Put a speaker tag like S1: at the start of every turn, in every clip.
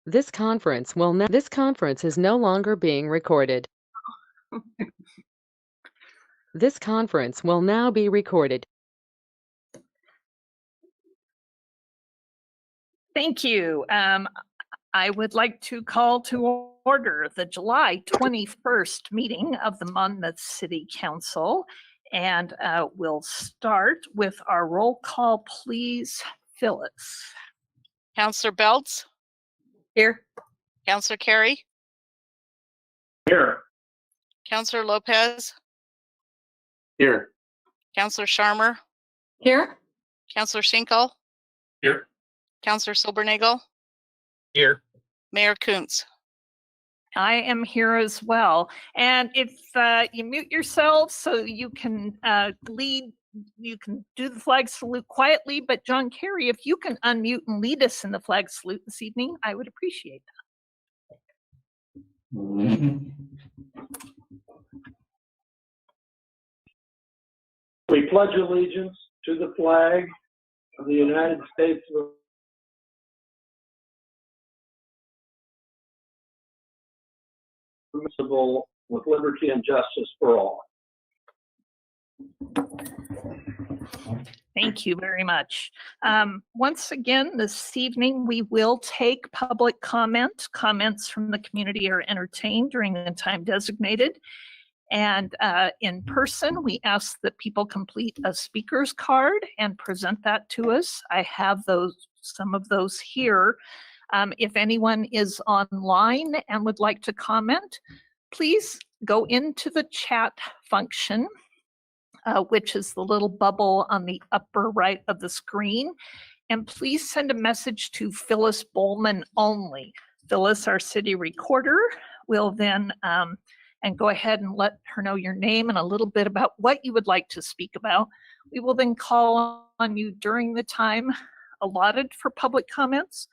S1: This conference is no longer being recorded. This conference will now be recorded.
S2: Thank you. I would like to call to order the July 21st meeting of the Monmouth City Council. And we'll start with our roll call, please. Phyllis.
S3: Councillor Beltz?
S2: Here.
S3: Councillor Carey?
S4: Here.
S3: Councillor Lopez?
S4: Here.
S3: Councillor Sharmer?
S2: Here.
S3: Councillor Schinkel?
S4: Here.
S3: Councillor Silbernagel?
S4: Here.
S3: Mayor Kuntz?
S2: I am here as well. And if you mute yourselves so you can lead, you can do the flag salute quietly, but John Kerry, if you can unmute and lead us in the flag salute this evening, I would appreciate that.
S5: We pledge allegiance to the flag of the United States of America, with liberty and justice for all.
S2: Thank you very much. Once again, this evening, we will take public comment. Comments from the community are entertained during the time designated. And in person, we ask that people complete a speaker's card and present that to us. I have some of those here. If anyone is online and would like to comment, please go into the chat function, which is the little bubble on the upper right of the screen. And please send a message to Phyllis Bowman only. Phyllis, our city recorder, will then and go ahead and let her know your name and a little bit about what you would like to speak about. We will then call on you during the time allotted for public comments.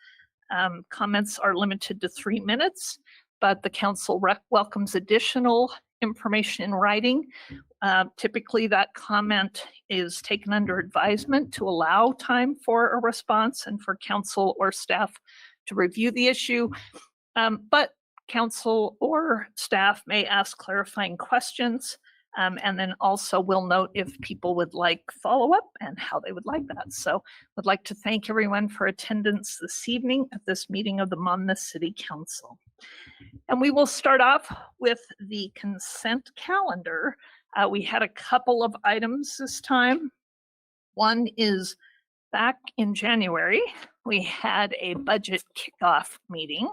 S2: Comments are limited to 3 minutes, but the council welcomes additional information in writing. Typically that comment is taken under advisement to allow time for a response and for council or staff to review the issue. But council or staff may ask clarifying questions, and then also we'll note if people would like follow-up and how they would like that. So I'd like to thank everyone for attendance this evening at this meeting of the Monmouth City Council. And we will start off with the consent calendar. We had a couple of items this time. One is back in January, we had a budget kickoff meeting.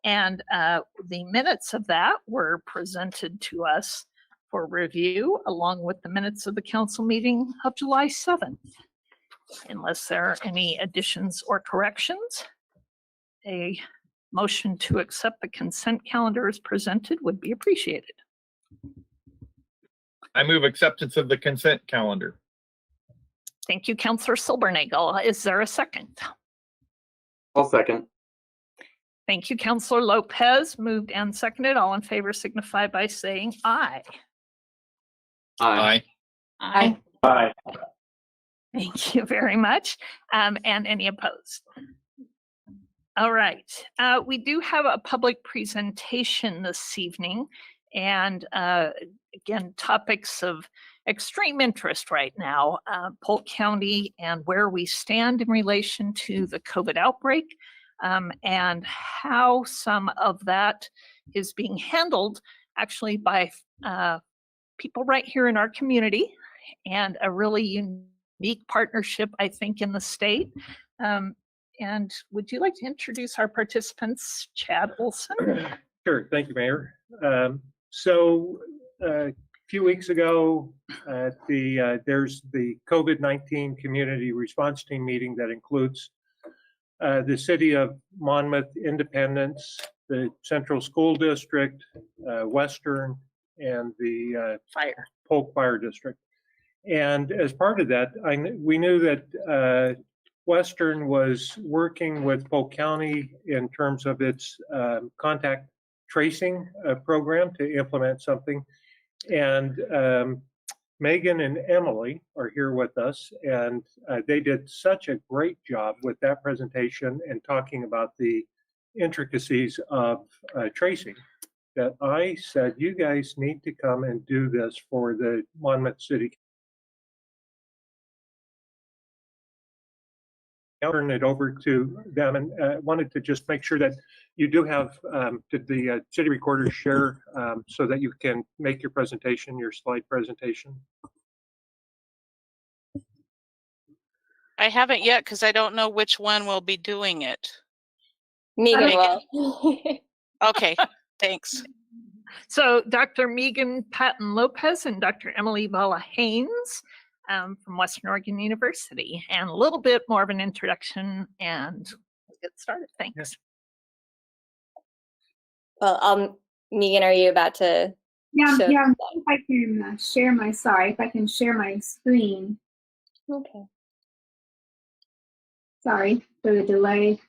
S2: And the minutes of that were presented to us for review, along with the minutes of the council meeting of July 7th. Unless there are any additions or corrections, a motion to accept the consent calendar as presented would be appreciated.
S4: I move acceptance of the consent calendar.
S2: Thank you, Councillor Silbernagel. Is there a second?
S6: I'll second.
S2: Thank you, Councillor Lopez. Moved and seconded. All in favor signify by saying aye.
S4: Aye.
S2: Aye.
S5: Aye.
S2: Thank you very much. And any opposed? All right. We do have a public presentation this evening. And again, topics of extreme interest right now, Polk County and where we stand in relation to the COVID outbreak. And how some of that is being handled actually by people right here in our community, and a really unique partnership, I think, in the state. And would you like to introduce our participants, Chad Olson?
S7: Sure, thank you, Mayor. A few weeks ago, there's the COVID-19 community response team meeting that includes the City of Monmouth, Independence, the Central School District, Western, and the Polk Fire District. And as part of that, we knew that Western was working with Polk County in terms of its contact tracing program to implement something. And Megan and Emily are here with us, and they did such a great job with that presentation and talking about the intricacies of tracing that I said, you guys need to come and do this for the Monmouth City. I'll turn it over to them, and wanted to just make sure that you do have, did the city recorder share so that you can make your presentation, your slide presentation?
S3: I haven't yet because I don't know which one will be doing it.
S8: Megan
S3: Megan.
S8: will.
S3: Okay, thanks.
S2: So Dr. Megan Patton Lopez and Dr. Emily Vala Haynes from Western Oregon University, and a little bit more of an introduction, and we'll get started. Thanks.
S8: Well, Megan, are you about to?
S9: Yeah,
S8: Sure.
S9: yeah. If I can share my, sorry, if I can share my screen.
S8: Okay.
S9: Sorry for the delay.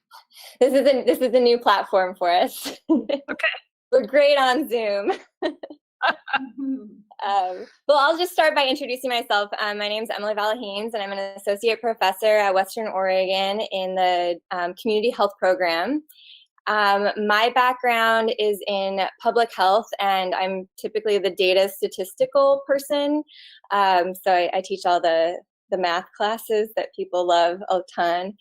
S8: This is a new platform for us.
S2: Okay.
S8: We're great on Zoom. Well, I'll just start by introducing myself. My name is Emily Vala Haynes, and I'm an associate professor at Western Oregon in the community health program. My background is in public health, and I'm typically the data statistical person. So I teach all the math classes that people love a ton.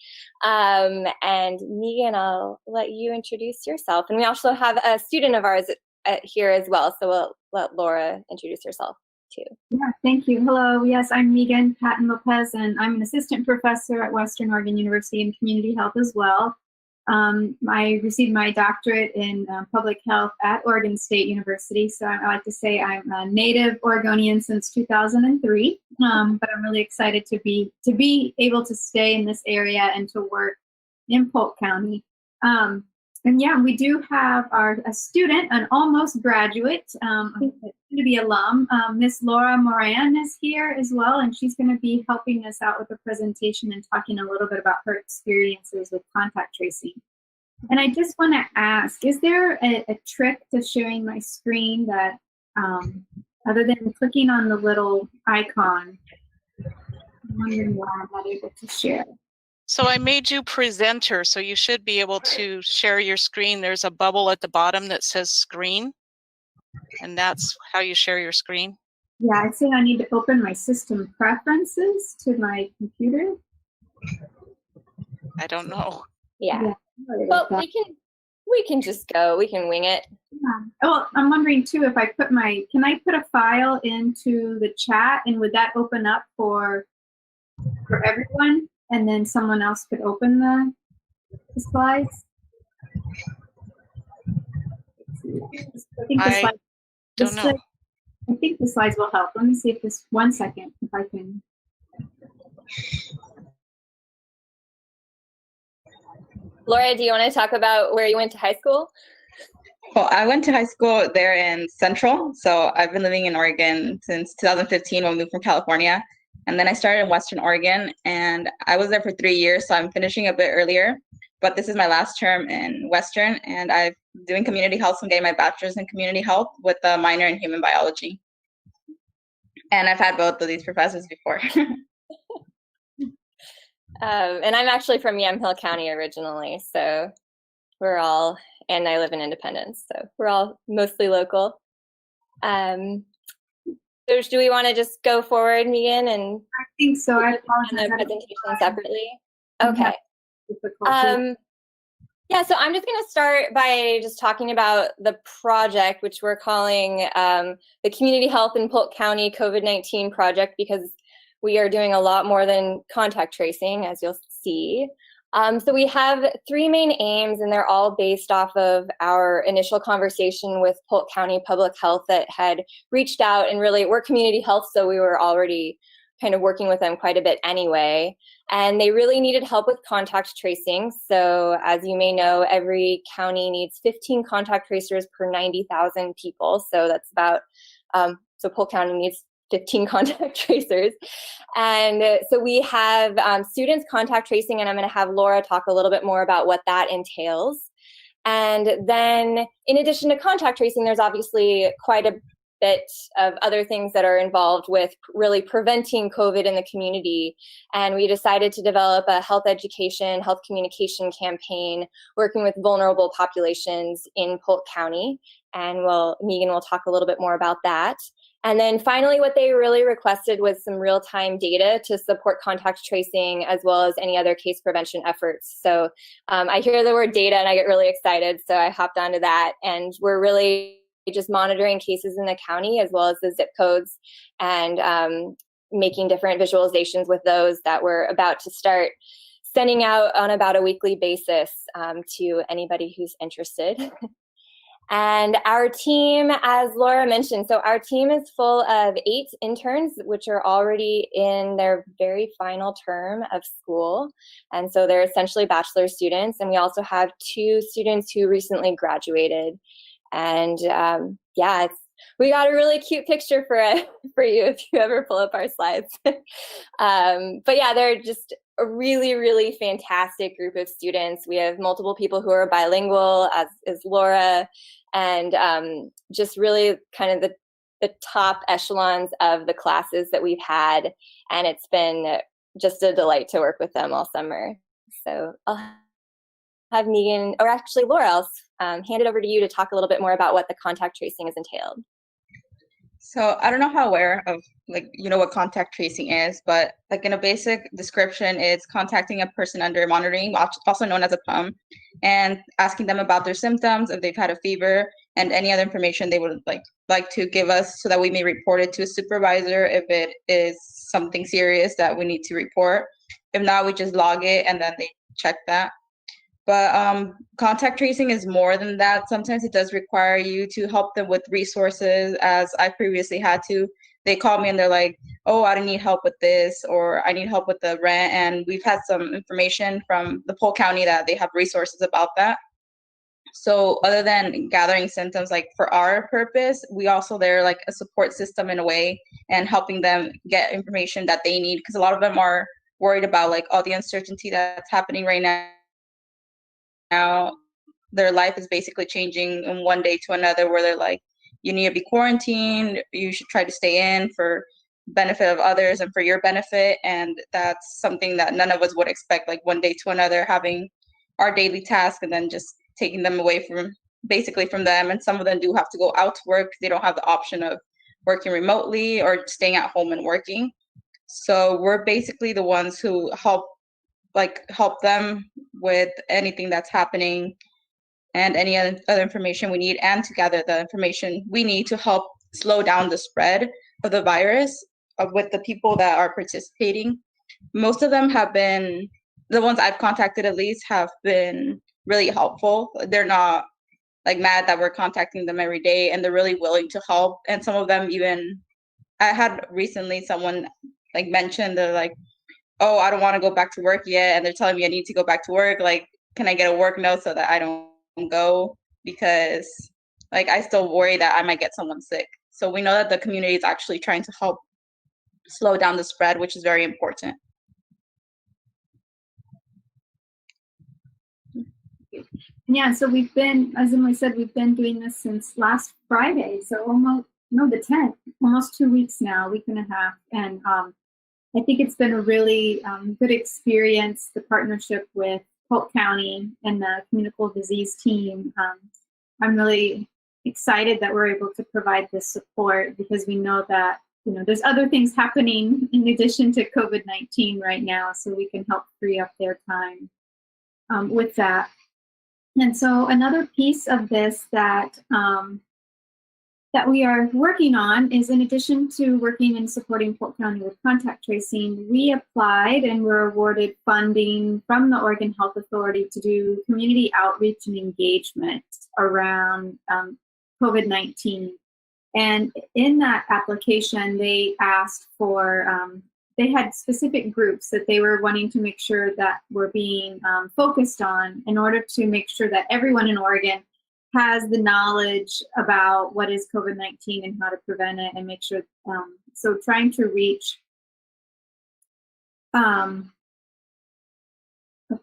S8: And Megan, I'll let you introduce yourself. And we also have a student of ours here as well. So we'll let Laura introduce herself too.
S9: Yeah, thank you. Hello. Yes, I'm Megan Patton Lopez, and I'm an assistant professor at Western Oregon University in community health as well. I received my doctorate in public health at Oregon State University. So I like to say I'm a native Oregonian since 2003, but I'm really excited to be able to stay in this area and to work in Polk County. And yeah, we do have a student, an almost graduate, to be alum. Miss Laura Moran is here as well, and she's going to be helping us out with the presentation and talking a little bit about her experiences with contact tracing. And I just want to ask, is there a trick to sharing my screen that, other than clicking on the little icon? I'm wondering why I'm not able to share.
S3: So I made you presenter, so you should be able to share your screen. There's a bubble at the bottom that says screen, and that's how you share your screen.
S9: Yeah, I'd say I need to open my system preferences to my computer.
S3: I don't know.
S8: Yeah.
S9: Sorry
S8: Well,
S9: about that.
S8: we can just go. We can wing it.
S9: Yeah. Oh, I'm wondering too if I can I put a file into the chat, and would that open up for everyone? And then someone else could open the slides. I think the
S3: I
S9: slides,
S3: don't know.
S9: I think the slides will help. Let me see if this 1 second, if I can.
S8: Laura, do you want to talk about where you went to high school?
S10: Well, I went to high school there in Central. So I've been living in Oregon since 2015 when we moved from California. And then I started in Western Oregon, and I was there for 3 years, so I'm finishing a bit earlier. But this is my last term in Western, and I'm doing community health. So I'm getting my bachelor's in community health with a minor in human biology. And I've had both of these professors before.
S8: And I'm actually from Yamhill County originally, so and I live in Independence, so we're all mostly local. So do we want to just go forward, Megan, and
S9: I think so. I
S8: the
S9: apologize.
S8: presentation separately? Okay.
S9: Difficulty.
S8: Yeah, so I'm just going to start by just talking about the project, which we're calling the Community Health in Polk County COVID-19 project, because we are doing a lot more than contact tracing, as you'll see. So we have 3 main aims, and they're all based off of our initial conversation with Polk County Public Health that had reached out, and really we're community health, so we were already kind of working with them quite a bit anyway. And they really needed help with contact tracing. So as you may know, every county needs 15 contact tracers per 90,000 people. So that's about, so Polk County needs 15 contact tracers. And so we have students contact tracing, and I'm going to have Laura talk a little bit more about what that entails. And then in addition to contact tracing, there's obviously quite a bit of other things that are involved with really preventing COVID in the community. And we decided to develop a health education, health communication campaign working with vulnerable populations in Polk County. And Megan will talk a little bit more about that. And then finally, what they really requested was some real-time data to support contact tracing as well as any other case prevention efforts. So I hear the word data and I get really excited, so I hopped onto that. And we're really just monitoring cases in the county as well as the zip codes and making different visualizations with those that we're about to start sending out on about a weekly basis to anybody who's interested. And our team, as Laura mentioned, so our team is full of 8 interns, which are already in their very final term of school. And so they're essentially bachelor students. And we also have 2 students who recently graduated. And yeah, we got a really cute picture for you if you ever pull up our slides. But yeah, they're just a really, really fantastic group of students. We have multiple people who are bilingual, as is Laura, and just really kind of the top echelons of the classes that we've had. And it's been just a delight to work with them all summer. So I'll have Megan, or actually Laura, I'll hand it over to you to talk a little bit more about what the contact tracing is entailed.
S10: So I don't know how aware of what contact tracing is, but in a basic description, it's contacting a person under monitoring, also known as a PUM, and asking them about their symptoms, if they've had a fever, and any other information they would like to give us so that we may report it to a supervisor if it is something serious that we need to report. If not, we just log it and then they check that. But contact tracing is more than that. Sometimes it does require you to help them with resources, as I previously had to. They call me and they're like, oh, I need help with this, or I need help with the rent. And we've had some information from the Polk County that they have resources about that. So other than gathering symptoms, for our purpose, we also they're like a support system in a way, and helping them get information that they need, because a lot of them are worried about all the uncertainty that's happening right now. Their life is basically changing in one day to another, where they're like, you need to be quarantined, you should try to stay in for benefit of others and for your benefit. And that's something that none of us would expect, one day to another, having our daily task and then just taking them away from them. And some of them do have to go out to work. They don't have the option of working remotely or staying at home and working. So we're basically the ones who help them with anything that's happening and any other information we need, and to gather the information we need to help slow down the spread of the virus with the people that are participating. Most of them have been, the ones I've contacted at least, have been really helpful. They're not mad that we're contacting them every day, and they're really willing to help. And some of them even, I had recently someone mentioned, they're like, oh, I don't want to go back to work yet, and they're telling me I need to go back to work. Can I get a work note so that I don't go? Because I still worry that I might get someone sick. So we know that the community is actually trying to help slow down the spread, which is very important.
S9: Yeah, so we've been, as Emily said, we've been doing this since last Friday. So the 10th, almost 2 weeks now, a week and a half. And I think it's been a really good experience, the partnership with Polk County and the communicable disease team. I'm really excited that we're able to provide this support, because we know that there's other things happening in addition to COVID-19 right now, so we can help free up their time with that. And so another piece of this that we are working on is, in addition to working and supporting Polk County with contact tracing, we applied and were awarded funding from the Oregon Health Authority to do community outreach and engagement around COVID-19. And in that application, they asked for, they had specific groups that they were wanting to make sure that were being focused on, in order to make sure that everyone in Oregon has the knowledge about what is COVID-19 and how to prevent it, and make sure, so trying to reach,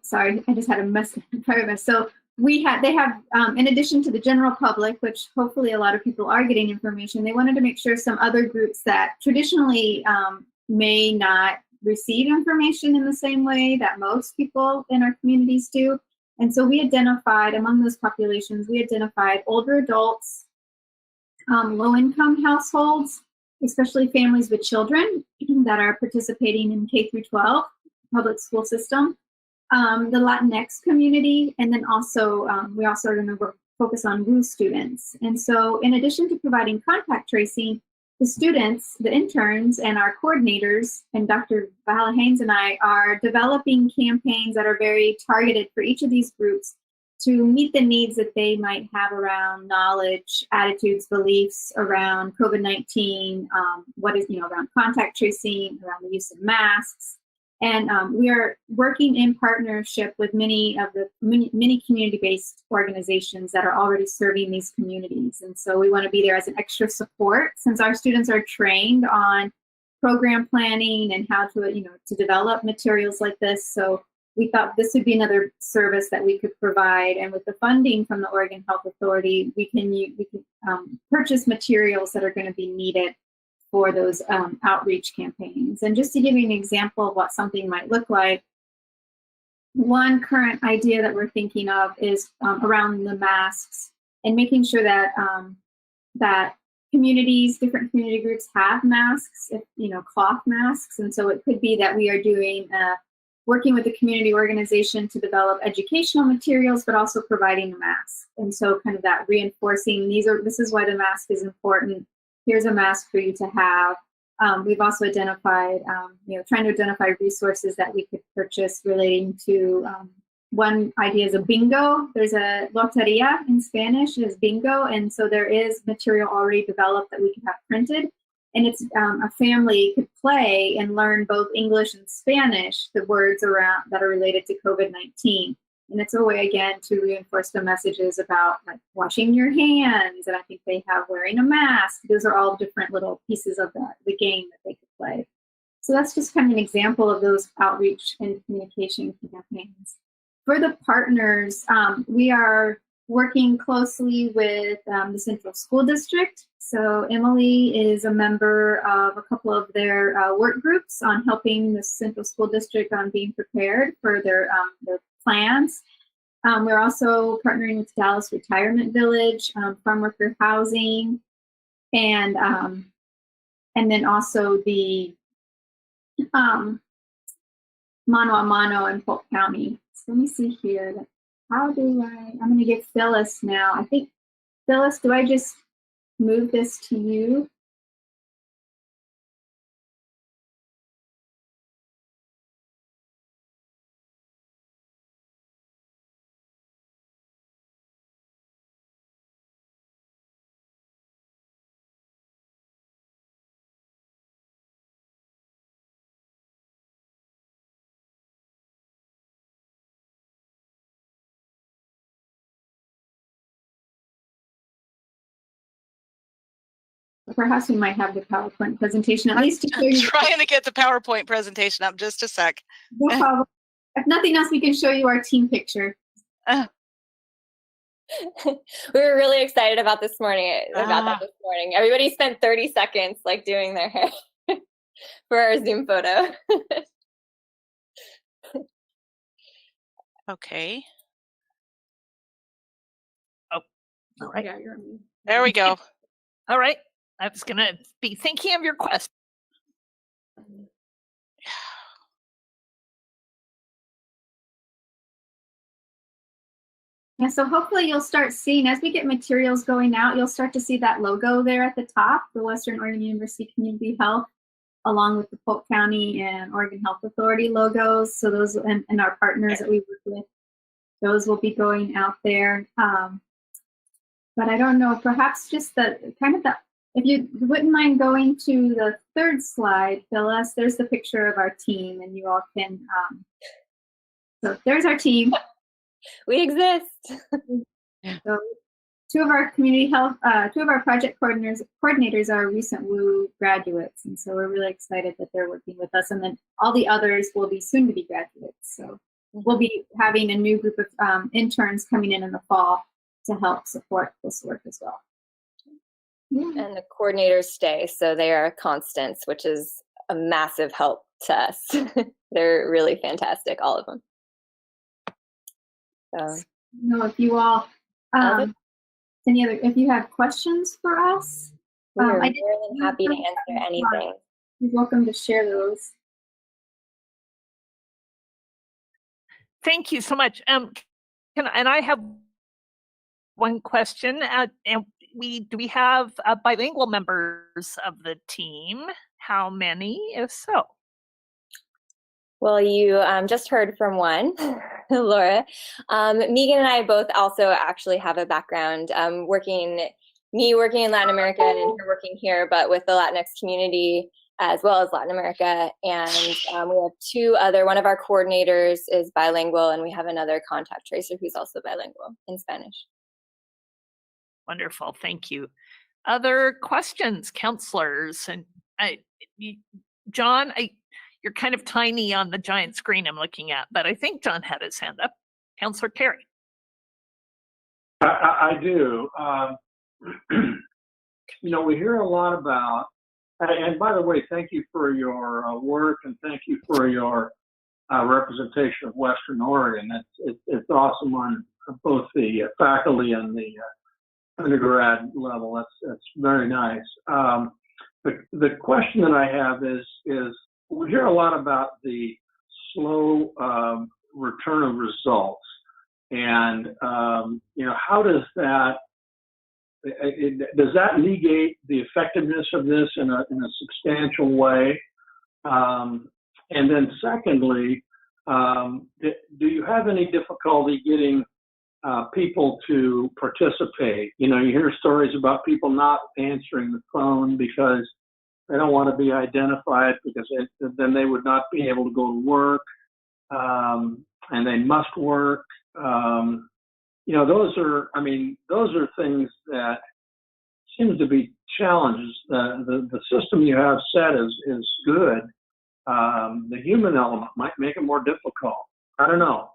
S9: sorry, I just had a private mess. So they have, in addition to the general public, which hopefully a lot of people are getting information, they wanted to make sure some other groups that traditionally may not receive information in the same way that most people in our communities do. And so we identified, among those populations, we identified older adults, low-income households, especially families with children that are participating in K through 12 public school system, the Latinx community, and then also we also are going to focus on WU students. And so in addition to providing contact tracing, the students, the interns, and our coordinators, and Dr. Vala Haynes and I are developing campaigns that are very targeted for each of these groups to meet the needs that they might have around knowledge, attitudes, beliefs around COVID-19, around contact tracing, around the use of masks. And we are working in partnership with many community-based organizations that are already serving these communities. And so we want to be there as an extra support, since our students are trained on program planning and how to develop materials like this. So we thought this would be another service that we could provide. And with the funding from the Oregon Health Authority, we can purchase materials that are going to be needed for those outreach campaigns. And just to give you an example of what something might look like, one current idea that we're thinking of is around the masks and making sure that that different community groups have masks, cloth masks. And so it could be that we are doing working with the community organization to develop educational materials, but also providing a mask. And so kind of that reinforcing, this is why the mask is important. Here's a mask for you to have. We've also identified, trying to identify resources that we could purchase relating to, one idea is a bingo. There's a loteria in Spanish, is bingo. And so there is material already developed that we can have printed. And it's a family could play and learn both English and Spanish, the words around that are related to COVID-19. And it's a way, again, to reinforce the messages about like washing your hands. And I think they have wearing a mask. Those are all different little pieces of the game that they could play. So that's just kind of an example of those outreach and communication campaigns. For the partners, we are working closely with the Central School District. So Emily is a member of a couple of their work groups on helping the Central School District on being prepared for their plans. We're also partnering with Dallas Retirement Village, farm worker housing, and then also the Mano a Mano in Polk County. So let me see here. I'm going to get Phyllis now. I think, Phyllis, do I just move this to you? Perhaps we might have the PowerPoint presentation, at least to show
S3: I'm
S9: you.
S3: trying to get the PowerPoint presentation up. Just a sec.
S9: No problem. If nothing else, we can show you our team picture.
S8: We were really excited about that this morning. Everybody spent 30 seconds like doing their hair for our Zoom photo.
S3: Okay.
S2: Oh, all right.
S3: There we go.
S2: All right. I was going to be thinking of your question.
S9: Yeah, so hopefully you'll start seeing, as we get materials going out, you'll start to see that logo there at the top, the Western Oregon University Community Health, along with the Polk County and Oregon Health Authority logos. So those and our partners that we work with, those will be going out there. But I don't know, perhaps just if you wouldn't mind going to the third slide, Phyllis, there's the picture of our team, and you all can, so there's our team.
S8: We exist.
S9: So two of our project coordinators are recent WU graduates, and so we're really excited that they're working with us, and then all the others will be soon to be graduates. So we'll be having a new group of interns coming in the fall to help support this work as well. Yeah.
S8: And the coordinators stay, so they are constants, which is a massive help to us. They're really fantastic, all of them. So,
S9: If you all, if you have questions for us,
S8: we're
S9: I
S8: more than happy to answer anything.
S9: You're welcome to share those.
S2: Thank you so much. And I have one question. And do we have bilingual members of the team? How many, if so?
S8: Well, you just heard from one, Laura. Megan and I both also actually have a background working in Latin America and her working here, but with the Latinx community as well as Latin America. And we have one of our coordinators is bilingual, and we have another contact tracer who's also bilingual in Spanish.
S2: Wonderful, thank you. Other questions, counselors? And John, you're kind of tiny on the giant screen I'm looking at, but I think John had his hand up. Counselor Carey.
S5: I do. We hear a lot about, and by the way, thank you for your work, and thank you for your representation of Western Oregon. It's awesome on both the faculty and the undergrad level. That's very nice. The question that I have is we hear a lot about the slow return of results, and how does that negate the effectiveness of this in a substantial way? And then secondly, do you have any difficulty getting people to participate? You hear stories about people not answering the phone because they don't want to be identified, because then they would not be able to go to work, and they must work. Those are things that seem to be challenges. The system you have set is good. The human element might make it more difficult. I don't know.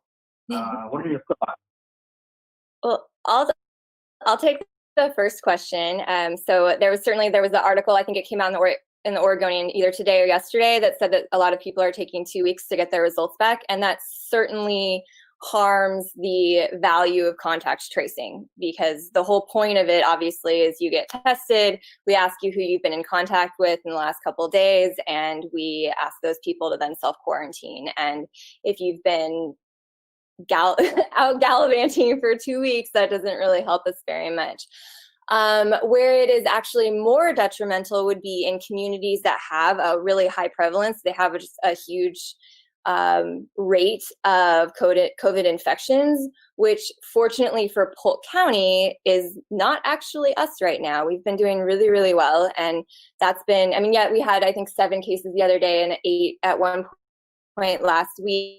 S5: What are your thoughts?
S8: Well, I'll take the first question. So there was the article, I think it came out in the Oregonian either today or yesterday, that said that a lot of people are taking 2 weeks to get their results back, and that certainly harms the value of contact tracing, because the whole point of it obviously is you get tested, we ask you who you've been in contact with in the last couple of days, and we ask those people to then self-quarantine. And if you've been out gallivanting for 2 weeks, that doesn't really help us very much. Where it is actually more detrimental would be in communities that have a really high prevalence. They have just a huge rate of COVID infections, which fortunately for Polk County is not actually us right now. We've been doing really, really well. And that's been, we had, I think, 7 cases the other day and 8 at one point last week.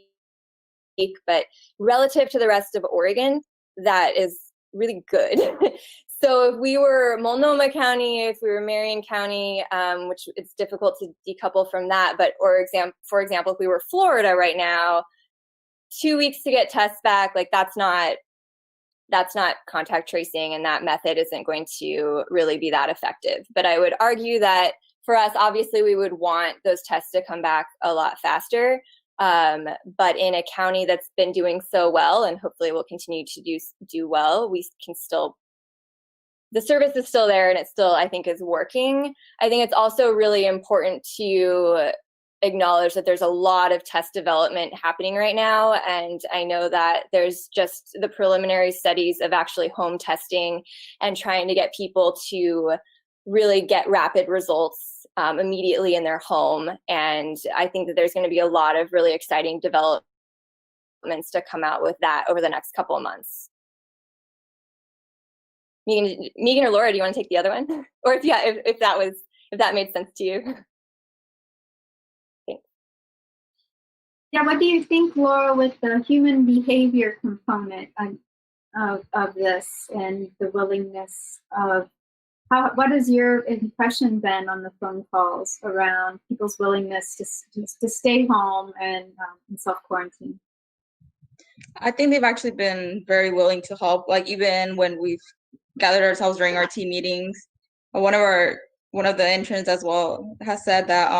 S8: But relative to the rest of Oregon, that is really good. So if we were Multnomah County, if we were Marion County, which it's difficult to decouple from that, but for example, if we were Florida right now, 2 weeks to get tests back, that's not contact tracing, and that method isn't going to really be that effective. But I would argue that for us, obviously, we would want those tests to come back a lot faster. But in a county that's been doing so well, and hopefully will continue to do well, we can still, the service is still there, and it still, I think, is working. I think it's also really important to acknowledge that there's a lot of test development happening right now. And I know that there's just the preliminary studies of actually home testing and trying to get people to really get rapid results immediately in their home. And I think that there's going to be a lot of really exciting developments to come out with that over the next couple of months. Megan or Laura, do you want to take the other one? Or if that made sense to you? Thanks.
S9: Yeah, what do you think, Laura, with the human behavior component of this and the willingness of, what has your impression been on the phone calls around people's willingness to stay home and self-quarantine?
S10: I think they've actually been very willing to help. Like even when we've gathered ourselves during our team meetings, one of the interns as well has said that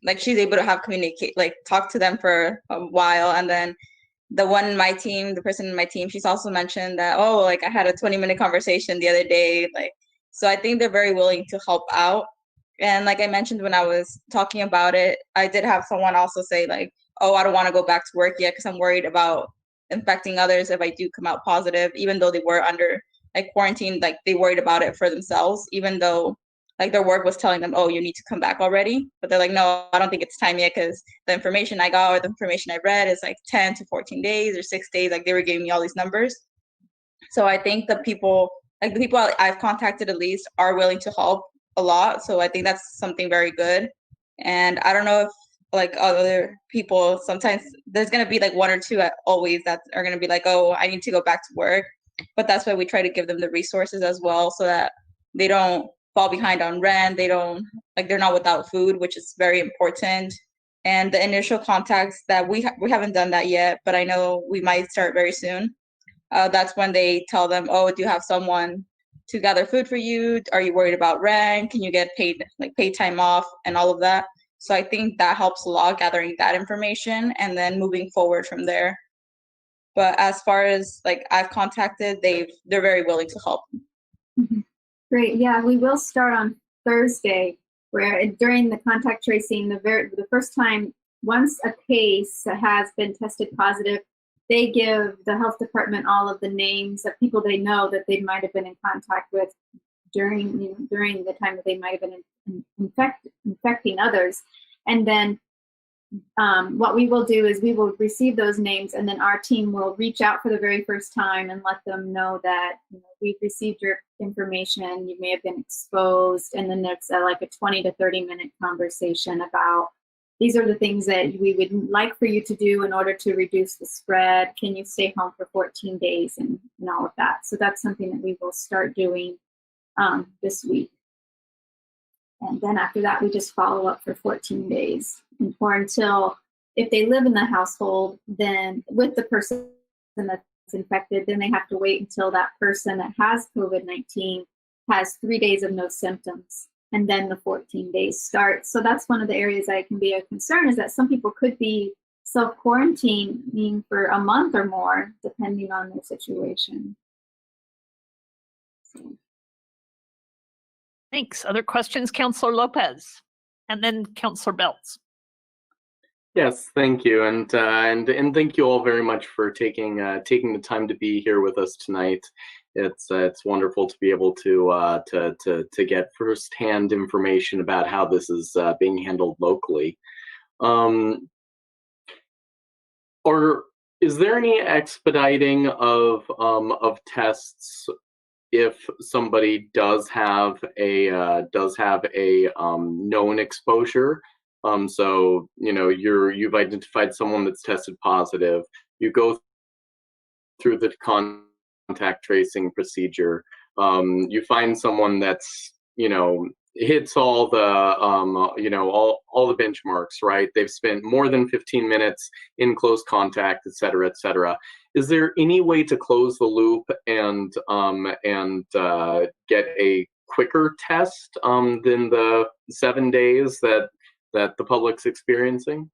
S10: like she's able to have communicate, like talk to them for a while, and then the person in my team, she's also mentioned that, oh, like I had a 20-minute conversation the other day, like, so I think they're very willing to help out. And like I mentioned when I was talking about it, I did have someone also say like, oh, I don't want to go back to work yet because I'm worried about infecting others if I do come out positive, even though they were under like quarantine, like they worried about it for themselves, even though like their work was telling them, oh, you need to come back already. But they're like, no, I don't think it's time yet because the information I got or the information I read is like 10 to 14 days or 6 days. Like they were giving me all these numbers. So I think the people I've contacted at least are willing to help a lot. So I think that's something very good. And I don't know if like other people, sometimes there's going to be like one or two always that are going to be like, oh, I need to go back to work. But that's why we try to give them the resources as well so that they don't fall behind on rent. They're not without food, which is very important. And the initial contacts that we haven't done that yet, but I know we might start very soon. That's when they tell them, oh, do you have someone to gather food for you? Are you worried about rent? Can you get paid time off and all of that? So I think that helps a lot, gathering that information and then moving forward from there. But as far as like I've contacted, they're very willing to help.
S9: Mhm. Great. Yeah, we will start on Thursday, where during the contact tracing, the first time, once a case has been tested positive, they give the health department all of the names of people they know that they might have been in contact with during the time that they might have been infecting others. And then what we will do is we will receive those names, and then our team will reach out for the very first time and let them know that we've received your information, you may have been exposed, and then there's like a 20 to 30-minute conversation about these are the things that we would like for you to do in order to reduce the spread. Can you stay home for 14 days and all of that? So that's something that we will start doing this week. And then after that, we just follow up for 14 days or until, if they live in the household, then with the person that's infected, then they have to wait until that person that has COVID-19 has 3 days of no symptoms, and then the 14 days start. So that's one of the areas that can be a concern, is that some people could be self-quarantining for a month or more, depending on their situation. So.
S2: Thanks. Other questions, Councillor Lopez, and then Councillor Beltz.
S6: Yes, thank you, and thank you all very much for taking the time to be here with us tonight. It's wonderful to be able to get firsthand information about how this is being handled locally. Or is there any expediting of tests if somebody does have a known exposure? So you've identified someone that's tested positive. You go through the contact tracing procedure. You find someone that's hits all the all the benchmarks, right? They've spent more than 15 minutes in close contact, et cetera, et cetera. Is there any way to close the loop and get a quicker test than the 7 days that the public's experiencing?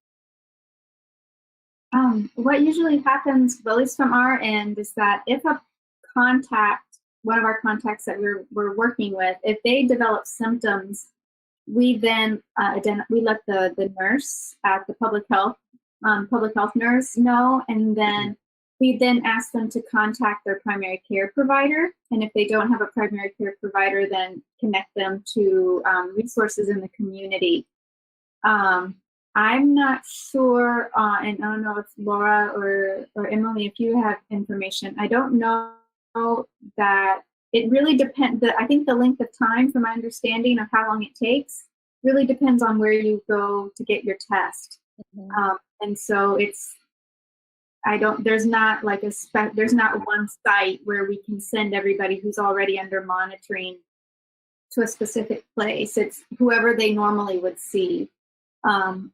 S9: What usually happens, at least from our end, is that if a contact, one of our contacts that we're working with, if they develop symptoms, we then we let the nurse at the public health nurse know, and then we then ask them to contact their primary care provider. And if they don't have a primary care provider, then connect them to resources in the community. I'm not sure, and I don't know if Laura or Emily, if you have information. I don't know that it really depends. I think the length of time, from my understanding of how long it takes, really depends on where you go to get your test. Mm-hmm. And so there's not like there's not one site where we can send everybody who's already under monitoring to a specific place. It's whoever they normally would see. And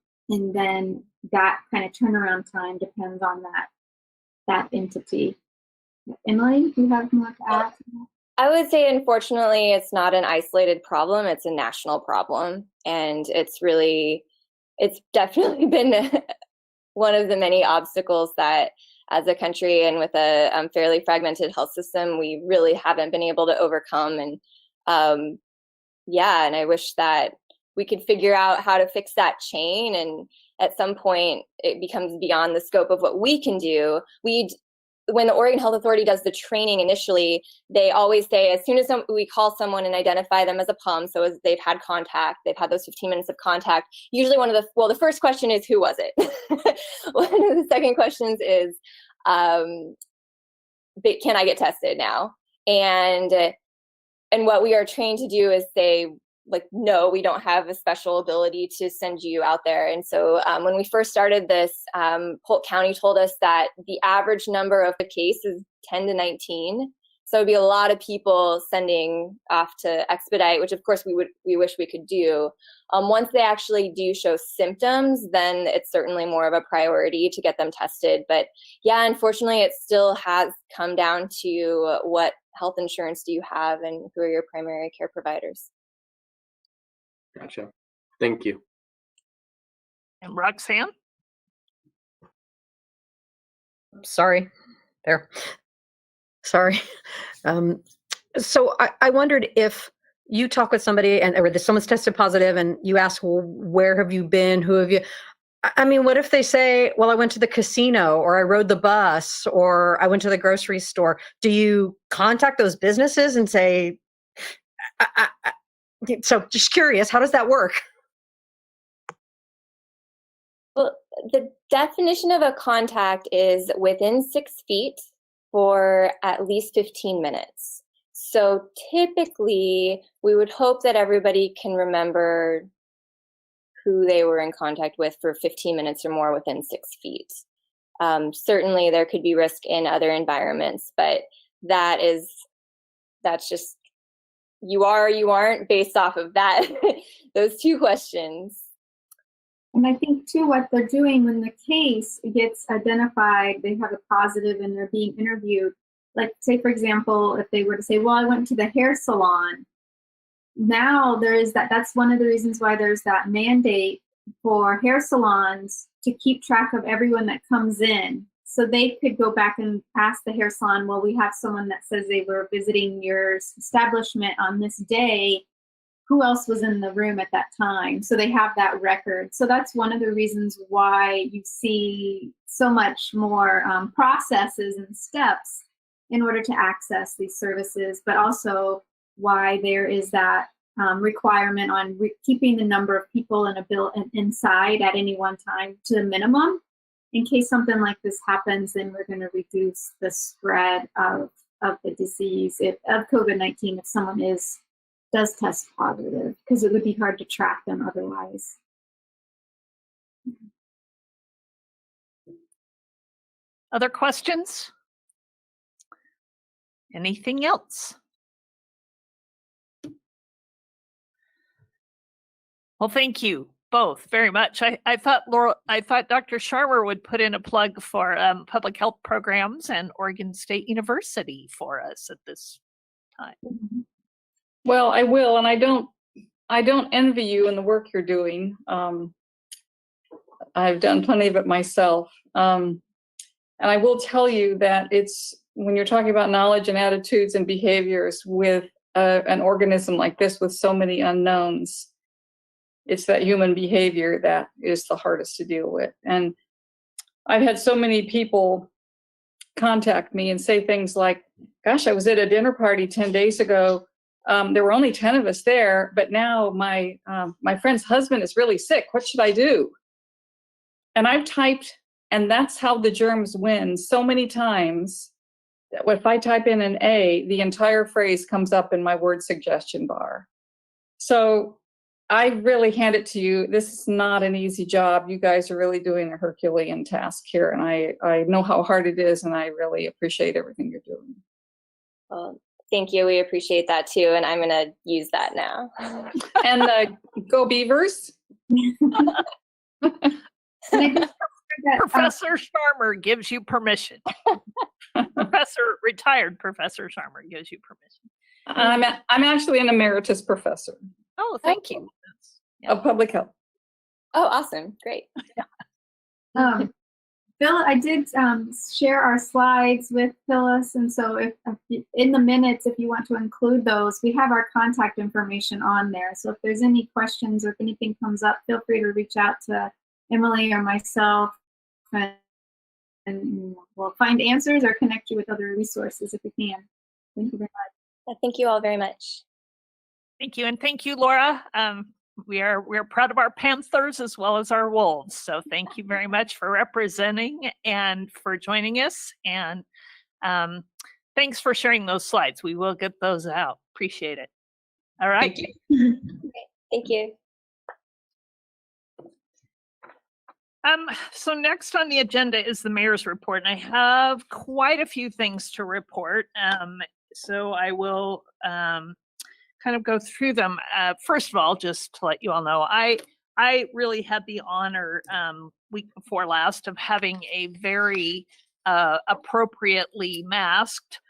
S9: then that kind of turnaround time depends on that. that entity. Emily, do you have more to add?
S8: I would say, unfortunately, it's not an isolated problem. It's a national problem. And it's definitely been one of the many obstacles that as a country and with a fairly fragmented health system, we really haven't been able to overcome. And and I wish that we could figure out how to fix that chain. And at some point, it becomes beyond the scope of what we can do. When the Oregon Health Authority does the training initially, they always say as soon as we call someone and identify them as a PUM, so as they've had contact, they've had those 15 minutes of contact, usually the first question is, who was it? One of the second questions is, can I get tested now? And what we are trained to do is say, like, no, we don't have a special ability to send you out there. And so when we first started this, Polk County told us that the average number of the case is 10 to 19. So it'd be a lot of people sending off to expedite, which of course we wish we could do. Once they actually do show symptoms, then it's certainly more of a priority to get them tested. But yeah, unfortunately, it still has come down to what health insurance do you have and who are your primary care providers.
S6: Gotcha. Thank you.
S2: And Roxanne?
S11: Sorry. So I wondered if you talk with somebody or someone's tested positive and you ask, well, where have you been? Who have you? I mean, what if they say, well, I went to the casino or I rode the bus or I went to the grocery store? Do you contact those businesses and say, so just curious, how does that work?
S8: Well, the definition of a contact is within 6 feet for at least 15 minutes. So typically, we would hope that everybody can remember who they were in contact with for 15 minutes or more within 6 feet. Certainly, there could be risk in other environments, but that's just you are or you aren't based off of that, those two questions.
S9: And I think too, what they're doing when the case gets identified, they have a positive and they're being interviewed. Like say, for example, if they were to say, well, I went to the hair salon. Now there is that's one of the reasons why there's that mandate for hair salons to keep track of everyone that comes in. So they could go back and ask the hair salon, well, we have someone that says they were visiting your establishment on this day. Who else was in the room at that time? So they have that record. So that's one of the reasons why you see so much more processes and steps in order to access these services, but also why there is that requirement on keeping the number of people in a building inside at any one time to the minimum. In case something like this happens, then we're going to reduce the spread of the disease of COVID-19 if someone does test positive, because it would be hard to track them otherwise.
S2: Other questions? Anything else? Well, thank you both very much. I thought Dr. Sharmer would put in a plug for public health programs and Oregon State University for us at this time.
S12: Well, I will, and I don't envy you in the work you're doing. I've done plenty of it myself. And I will tell you that when you're talking about knowledge and attitudes and behaviors with an organism like this with so many unknowns, it's that human behavior that is the hardest to deal with. And I've had so many people contact me and say things like, gosh, I was at a dinner party 10 days ago. There were only 10 of us there, but now my friend's husband is really sick. What should I do? And I've typed, and that's how the germs win so many times that if I type in an A, the entire phrase comes up in my word suggestion bar. So I really hand it to you. This is not an easy job. You guys are really doing a Herculean task here, and I know how hard it is, and I really appreciate everything you're doing.
S8: Well, thank you. We appreciate that too, and I'm going to use that now.
S12: And go Beavers.
S9: And I think that,
S2: Professor Sharmer gives you permission. Retired Professor Sharmer gives you permission.
S12: I'm actually an emeritus professor
S2: Oh, thank you.
S12: of public health.
S8: Oh, awesome. Great.
S9: Phil, I did share our slides with Phyllis, and so if in the minutes, if you want to include those, we have our contact information on there. So if there's any questions or if anything comes up, feel free to reach out to Emily or myself, and we'll find answers or connect you with other resources if we can. Thank you very much.
S8: Thank you all very much.
S2: Thank you, and thank you, Laura. We're proud of our Panthers as well as our Wolves. So thank you very much for representing and for joining us. And thanks for sharing those slides. We will get those out. Appreciate it. All right.
S10: Thank you.
S8: Thank you.
S2: So next on the agenda is the mayor's report, and I have quite a few things to report. So I will kind of go through them. First of all, just to let you all know, I really had the honor week before last of having a very appropriately masked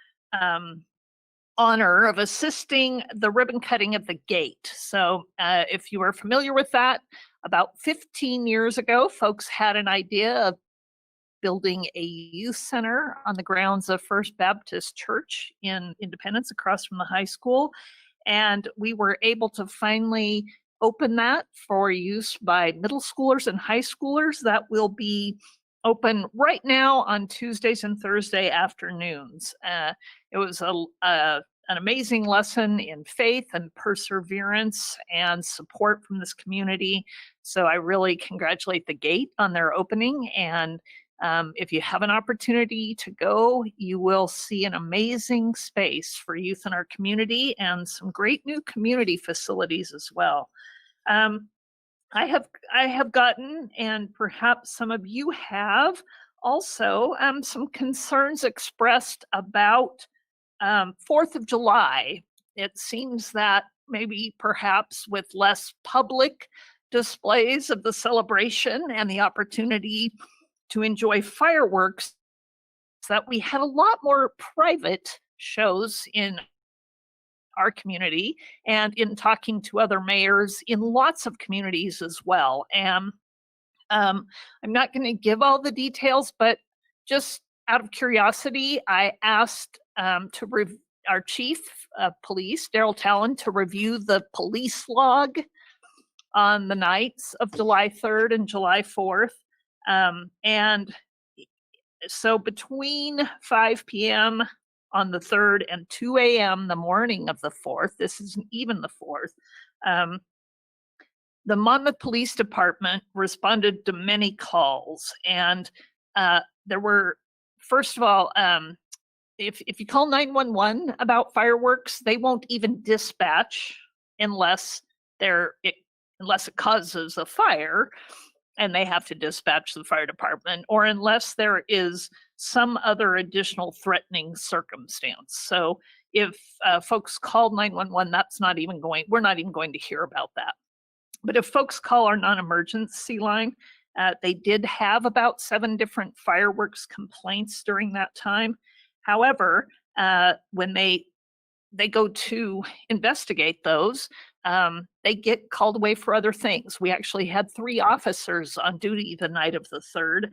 S2: honor of assisting the ribbon cutting of the gate. So if you are familiar with that, about 15 years ago, folks had an idea of building a youth center on the grounds of First Baptist Church in Independence across from the high school. And we were able to finally open that for use by middle schoolers and high schoolers. That will be open right now on Tuesdays and Thursday afternoons. It was an amazing lesson in faith and perseverance and support from this community. So I really congratulate the Gate on their opening. And if you have an opportunity to go, you will see an amazing space for youth in our community and some great new community facilities as well. I have gotten, and perhaps some of you have also, some concerns expressed about 4th of July. It seems that maybe perhaps with less public displays of the celebration and the opportunity to enjoy fireworks, that we had a lot more private shows in our community and in talking to other mayors in lots of communities as well. And I'm not going to give all the details, but just out of curiosity, I asked our chief of police, Daryl Talon, to review the police log on the nights of July 3rd and July 4th. And so between 5 p.m. on the 3rd and 2 a.m. the morning of the 4th, this isn't even the 4th, the Monmouth Police Department responded to many calls. And there were, first of all, if you call 911 about fireworks, they won't even dispatch unless it causes a fire, and they have to dispatch the fire department, or unless there is some other additional threatening circumstance. So if folks call 911, we're not even going to hear about that. But if folks call our non-emergency line, they did have about 7 different fireworks complaints during that time. However, when they go to investigate those, they get called away for other things. We actually had 3 officers on duty the night of the 3rd,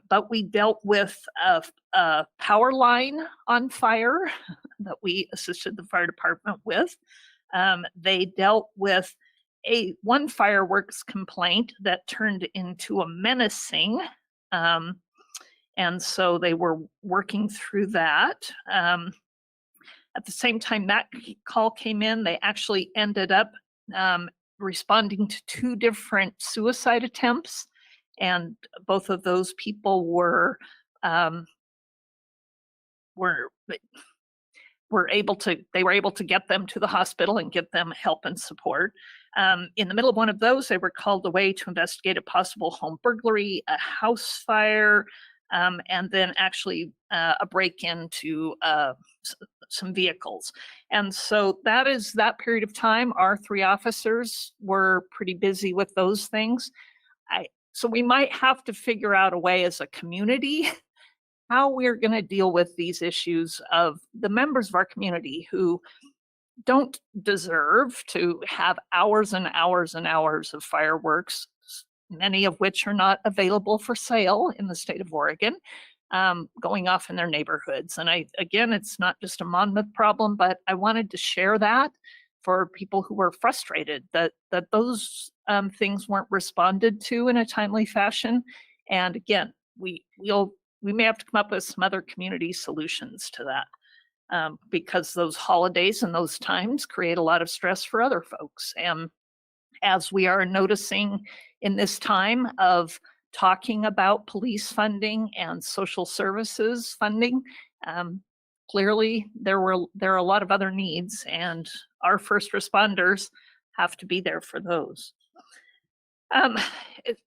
S2: but we dealt with a power line on fire that we assisted the fire department with. They dealt with one fireworks complaint that turned into a menacing, and so they were working through that. At the same time that call came in, they actually ended up responding to 2 different suicide attempts, and both of those people were able to get them to the hospital and get them help and support. In the middle of one of those, they were called away to investigate a possible home burglary, a house fire, and then actually a break-in to some vehicles. And so that is that period of time. Our 3 officers were pretty busy with those things. So we might have to figure out a way as a community how we're going to deal with these issues of the members of our community who don't deserve to have hours and hours and hours of fireworks, many of which are not available for sale in the state of Oregon, going off in their neighborhoods. And again, it's not just a Monmouth problem, but I wanted to share that for people who were frustrated that those things weren't responded to in a timely fashion. And again, we may have to come up with some other community solutions to that, because those holidays and those times create a lot of stress for other folks. And as we are noticing in this time of talking about police funding and social services funding, clearly there are a lot of other needs, and our first responders have to be there for those.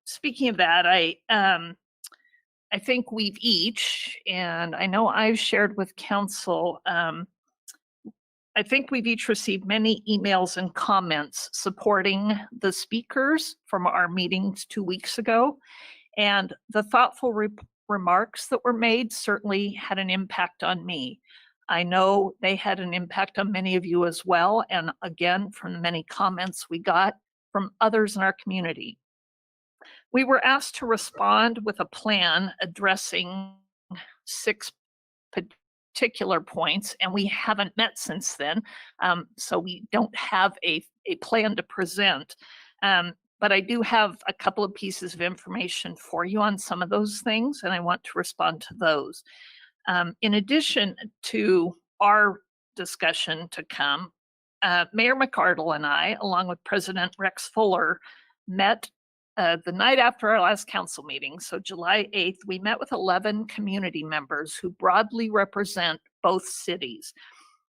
S2: Speaking of that, I think we've each, and I know I've shared with council, I think we've each received many emails and comments supporting the speakers from our meetings 2 weeks ago. And the thoughtful remarks that were made certainly had an impact on me. I know they had an impact on many of you as well. And again, from the many comments we got from others in our community. We were asked to respond with a plan addressing 6 particular points, and we haven't met since then. So we don't have a plan to present. But I do have a couple of pieces of information for you on some of those things, and I want to respond to those. In addition to our discussion to come, Mayor McArdle and I, along with President Rex Fuller, met the night after our last council meeting, so July 8th, we met with 11 community members who broadly represent both cities.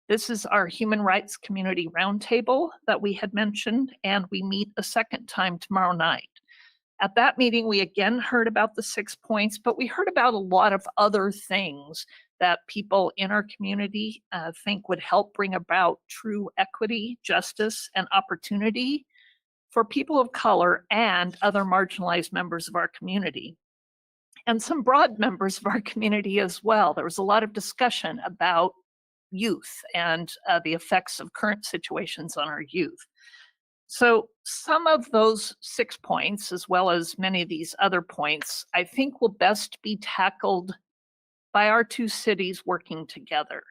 S2: This is our Human Rights Community Roundtable that we had mentioned, and we meet a second time tomorrow night. At that meeting, we again heard about the 6 points, but we heard about a lot of other things that people in our community think would help bring about true equity, justice, and opportunity for people of color and other marginalized members of our community, and some broad members of our community as well. There was a lot of discussion about youth and the effects of current situations on our youth. So some of those 6 points, as well as many of these other points, I think will best be tackled by our 2 cities working together.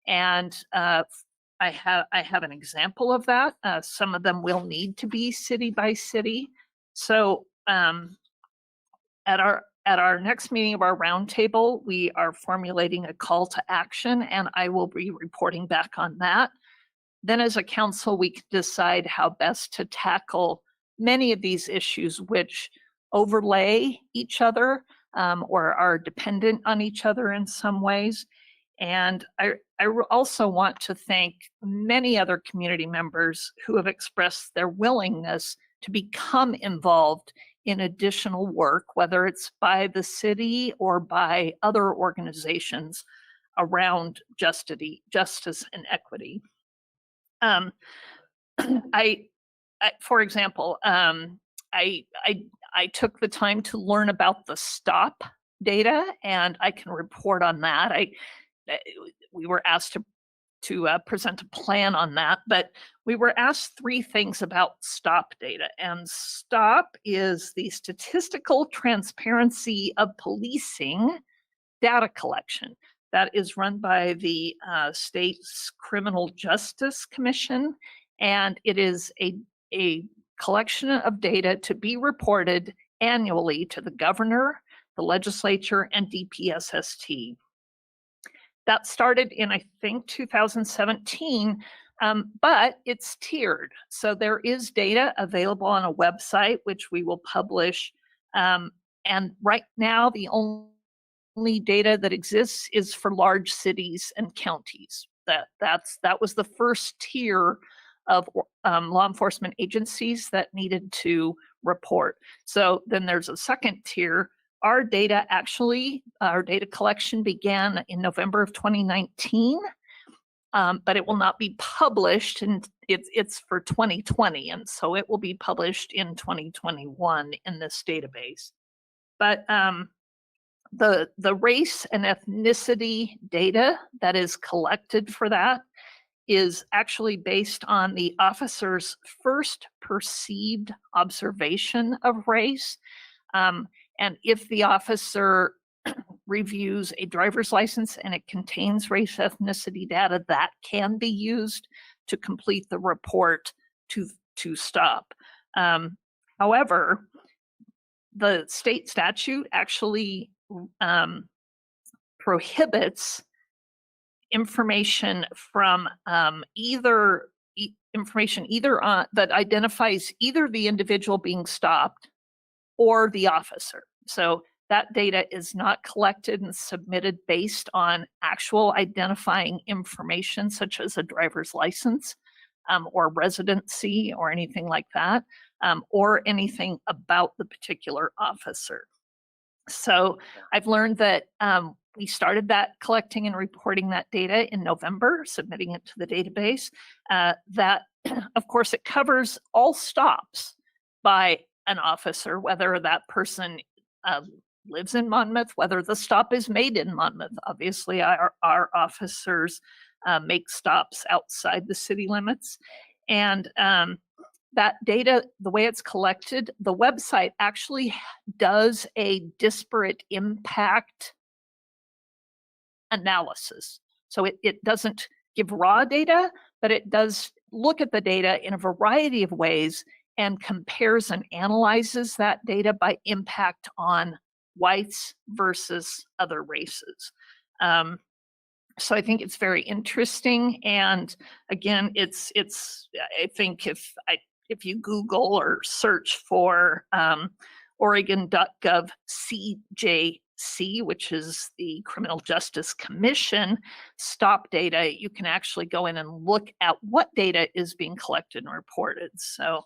S2: And I have an example of that. Some of them will need to be city by city. So at our next meeting of our roundtable, we are formulating a call to action, and I will be reporting back on that. Then as a council, we can decide how best to tackle many of these issues which overlay each other or are dependent on each other in some ways. And I also want to thank many other community members who have expressed their willingness to become involved in additional work, whether it's by the city or by other organizations around justice and equity. For example, I took the time to learn about the STOP data, and I can report on that. We were asked to present a plan on that, but we were asked 3 things about STOP data. And STOP is the Statistical Transparency of Policing data collection that is run by the state's Criminal Justice Commission, and it is a collection of data to be reported annually to the governor, the legislature, and DPSST. That started in, I think, 2017, but it's tiered. So there is data available on a website, which we will publish. And right now, the only data that exists is for large cities and counties. That was the first tier of law enforcement agencies that needed to report. So then there's a second tier. Our data collection began in November of 2019. but it will not be published, and it's for 2020, and so it will be published in 2021 in this database. But the race and ethnicity data that is collected for that is actually based on the officer's first perceived observation of race. And if the officer reviews a driver's license and it contains race ethnicity data, that can be used to complete the report to stop. However, the state statute actually prohibits information from information either on that identifies either the individual being stopped or the officer. So that data is not collected and submitted based on actual identifying information such as a driver's license or residency or anything like that, or anything about the particular officer. So I've learned that we started that collecting and reporting that data in November, submitting it to the database. That, of course, it covers all stops by an officer, whether that person lives in Monmouth, whether the stop is made in Monmouth. Obviously, our officers make stops outside the city limits. And that data, the way it's collected, the website actually does a disparate impact analysis. So it doesn't give raw data, but it does look at the data in a variety of ways and compares and analyzes that data by impact on whites versus other races. So I think it's very interesting. And again, it's I think if you Google or search for Oregon.gov CJC, which is the Criminal Justice Commission stop data, you can actually go in and look at what data is being collected and reported. So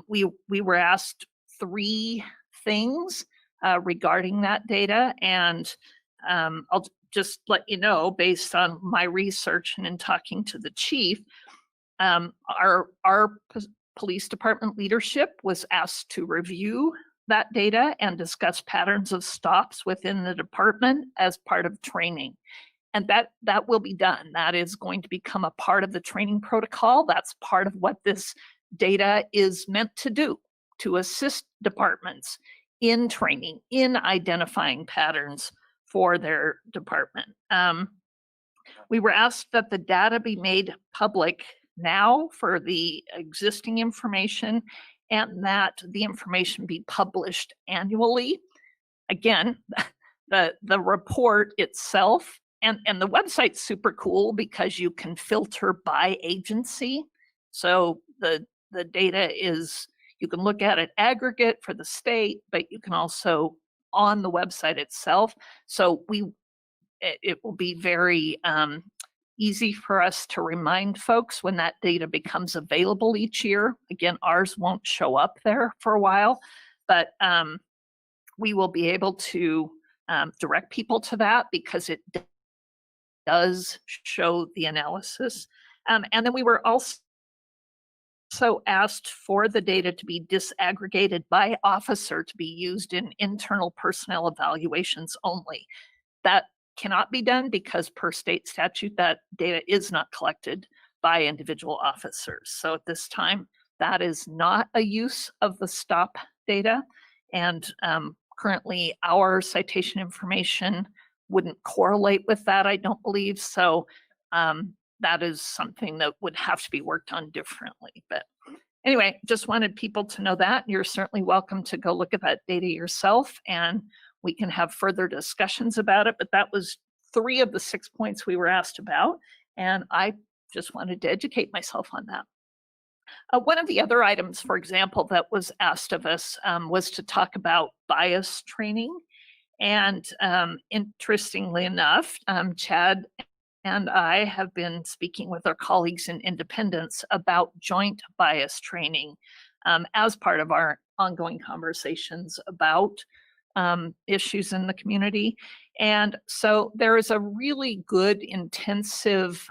S2: we were asked 3 things regarding that data, and I'll just let you know, based on my research and in talking to the chief, our police department leadership was asked to review that data and discuss patterns of stops within the department as part of training. And that will be done. That is going to become a part of the training protocol. That's part of what this data is meant to do, to assist departments in training, in identifying patterns for their department. We were asked that the data be made public now for the existing information, and that the information be published annually. Again, the report itself and the website's super cool because you can filter by agency. So the data is, you can look at it aggregate for the state, but you can also on the website itself. So it will be very easy for us to remind folks when that data becomes available each year. Again, ours won't show up there for a while, but we will be able to direct people to that because it does show the analysis. And then we were also asked for the data to be disaggregated by officer to be used in internal personnel evaluations only. That cannot be done because per state statute, that data is not collected by individual officers. So at this time, that is not a use of the stop data. And currently our citation information wouldn't correlate with that, I don't believe. So that is something that would have to be worked on differently. But anyway, just wanted people to know that. You're certainly welcome to go look at that data yourself, and we can have further discussions about it. But that was 3 of the 6 points we were asked about, and I just wanted to educate myself on that. One of the other items, for example, that was asked of us was to talk about bias training. And interestingly enough, Chad and I have been speaking with our colleagues in Independence about joint bias training as part of our ongoing conversations about issues in the community. And so there is a really good intensive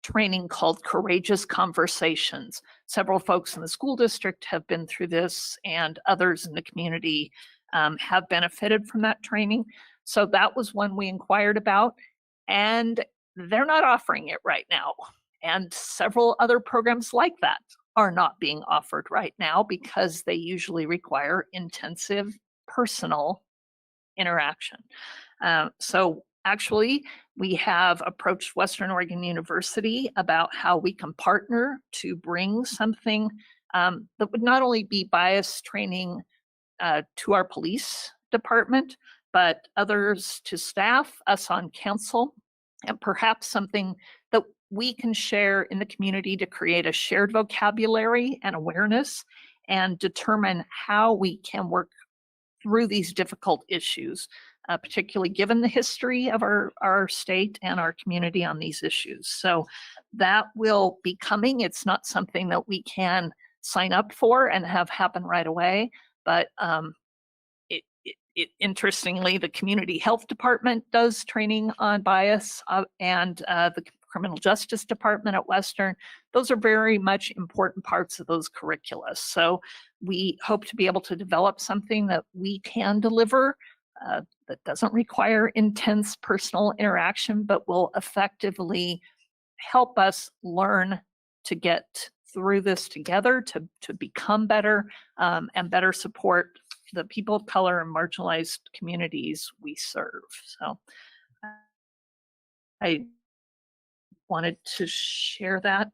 S2: training called Courageous Conversations. Several folks in the school district have been through this, and others in the community have benefited from that training. So that was one we inquired about, and they're not offering it right now. And several other programs like that are not being offered right now because they usually require intensive personal interaction. So actually, we have approached Western Oregon University about how we can partner to bring something that would not only be bias training to our police department, but others to staff, us on council, and perhaps something that we can share in the community to create a shared vocabulary and awareness and determine how we can work through these difficult issues, particularly given the history of our state and our community on these issues. So that will be coming. It's not something that we can sign up for and have happen right away, but interestingly, the community health department does training on bias, and the criminal justice department at Western. Those are very much important parts of those curricula. So we hope to be able to develop something that we can deliver that doesn't require intense personal interaction, but will effectively help us learn to get through this together, to become better, and better support the people of color and marginalized communities we serve. So I wanted to share that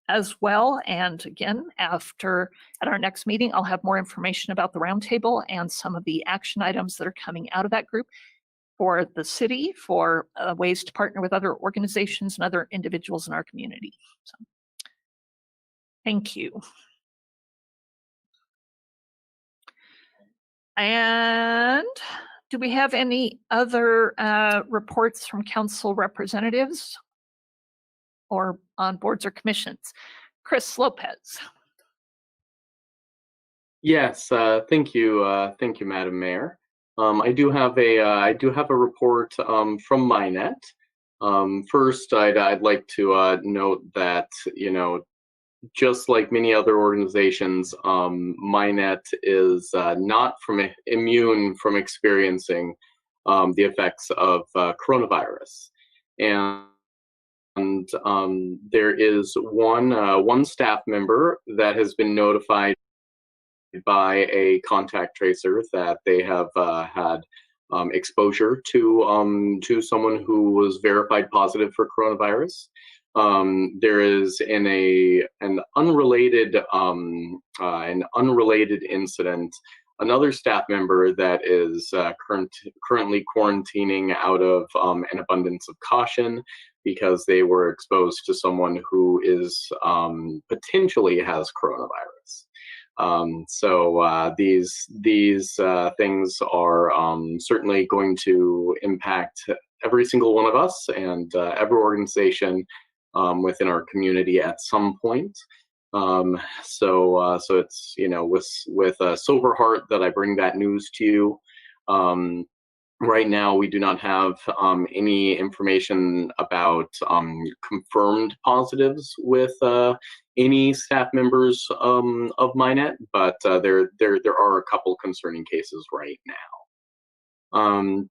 S2: as well. And again, at our next meeting, I'll have more information about the roundtable and some of the action items that are coming out of that group for the city, for ways to partner with other organizations and other individuals in our community. So, thank you. And do we have any other reports from council representatives or on boards or commissions? Chris Lopez.
S6: Yes, thank you, Madam Mayor. I do have a report from MINET. First, I'd like to note that, you know, just like many other organizations, MINET is not immune from experiencing the effects of coronavirus, and there is one staff member that has been notified by a contact tracer that they have had exposure to someone who was verified positive for coronavirus. There is an unrelated incident, another staff member that is currently quarantining out of an abundance of caution because they were exposed to someone who is potentially has coronavirus. So these things are certainly going to impact every single one of us and every organization within our community at some point. So it's, you know, with a sober heart that I bring that news to you. Right now, we do not have any information about confirmed positives with any staff members of MINET, but there are a couple concerning cases right now.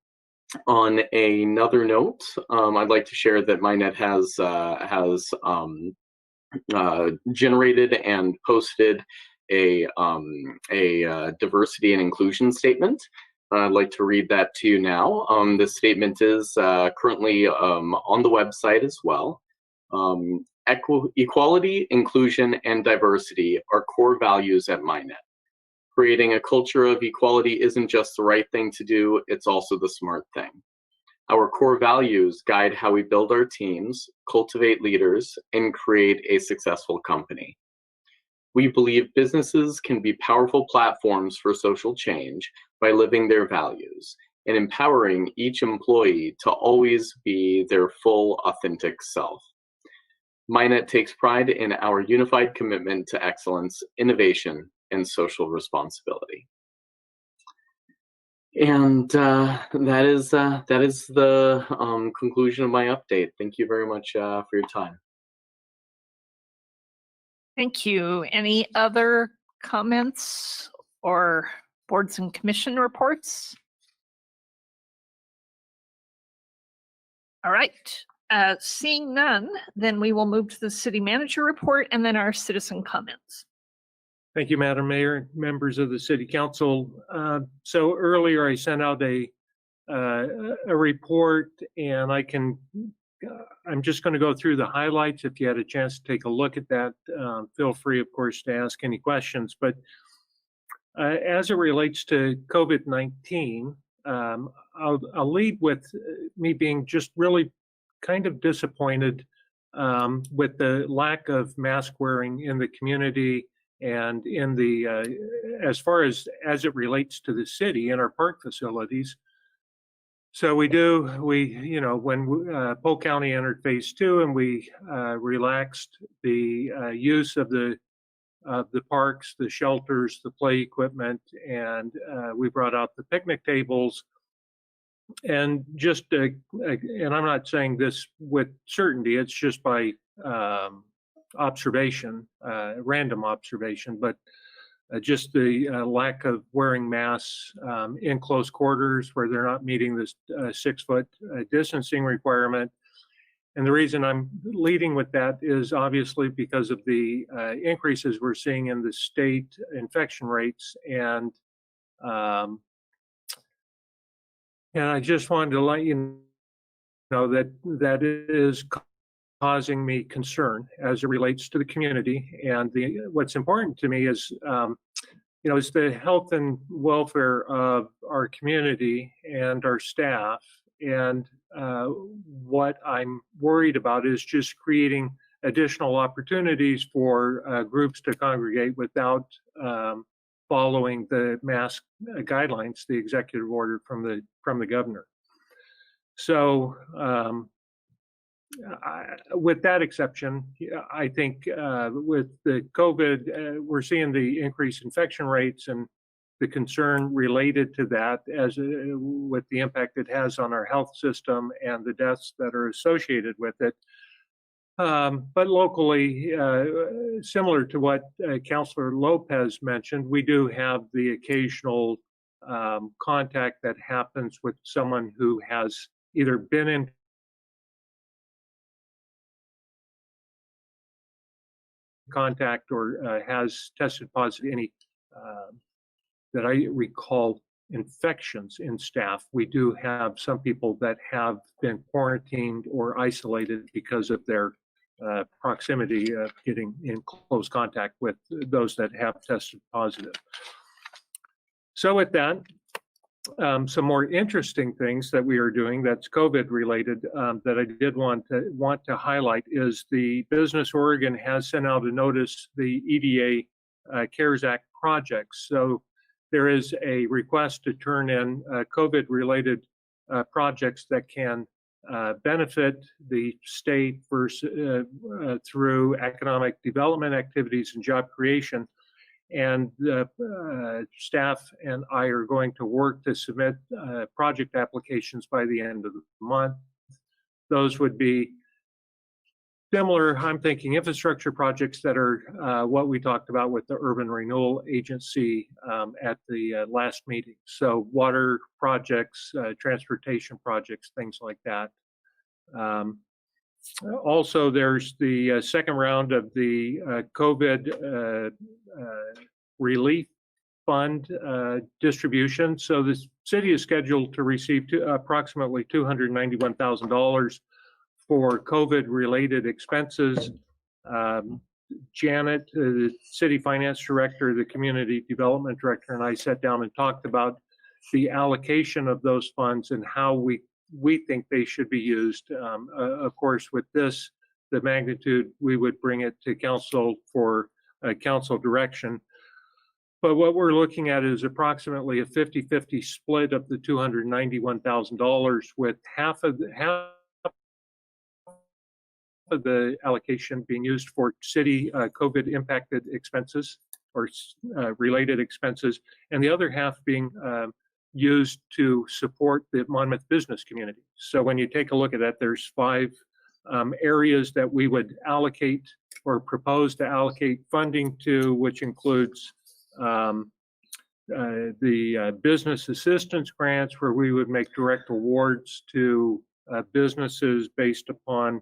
S6: On another note, I'd like to share that MINET has generated and posted a diversity and inclusion statement. I'd like to read that to you now. This statement is currently on the website as well. Equality, inclusion, and diversity are core values at MINET. Creating a culture of equality isn't just the right thing to do, it's also the smart thing. Our core values guide how we build our teams, cultivate leaders, and create a successful company. We believe businesses can be powerful platforms for social change by living their values and empowering each employee to always be their full, authentic self. MINET takes pride in our unified commitment to excellence, innovation, and social responsibility. And that is the conclusion of my update. Thank you very much for your time.
S2: Thank you. Any other comments or boards and commission reports? All right. Seeing none, then we will move to the city manager report and then our citizen comments.
S7: Thank you, Madam Mayor, members of the City Council. So earlier I sent out a report, and I'm just going to go through the highlights. If you had a chance to take a look at that, feel free, of course, to ask any questions. But as it relates to COVID-19, I'll lead with me being just really kind of disappointed with the lack of mask wearing in the community and in the as far as it relates to the city in our park facilities. So when Polk County entered phase 2 and we relaxed the use of the parks, the shelters, the play equipment, and we brought out the picnic tables. And just, and I'm not saying this with certainty, it's just by observation, random observation, but just the lack of wearing masks in close quarters where they're not meeting this 6-foot distancing requirement. And the reason I'm leading with that is obviously because of the increases we're seeing in the state infection rates. And I just wanted to let you know that is causing me concern as it relates to the community. And what's important to me is, is the health and welfare of our community and our staff. And what I'm worried about is just creating additional opportunities for groups to congregate without following the mask guidelines, the executive order from the governor. So with that exception, I think with the COVID, we're seeing the increased infection rates and the concern related to that as with the impact it has on our health system and the deaths that are associated with it. But locally, similar to what Councilor Lopez mentioned, we do have the occasional contact that happens with someone who has either been in contact or has tested positive, any that I recall infections in staff. We do have some people that have been quarantined or isolated because of their proximity of getting in close contact with those that have tested positive. So with that, some more interesting things that we are doing that's COVID related that I did want to highlight is the Business Oregon has sent out a notice, the EDA CARES Act projects. So there is a request to turn in COVID related projects that can benefit the state through economic development activities and job creation. And staff and I are going to work to submit project applications by the end of the month. Those would be similar, I'm thinking, infrastructure projects that are what we talked about with the Urban Renewal Agency at the last meeting. So water projects, transportation projects, things like that. Also, there's the second round of the COVID relief fund distribution. So the city is scheduled to receive approximately $291,000 for COVID-related expenses. Janet, the city finance director, the community development director, and I sat down and talked about the allocation of those funds and how we think they should be used. Of course, with this, the magnitude, we would bring it to council for council direction. But what we're looking at is approximately a 50-50 split of the $291,000, with half of the allocation being used for city COVID impacted expenses or related expenses, and the other half being used to support the Monmouth business community. So when you take a look at that, there's 5 areas that we would allocate or propose to allocate funding to, which includes the business assistance grants, where we would make direct awards to businesses based upon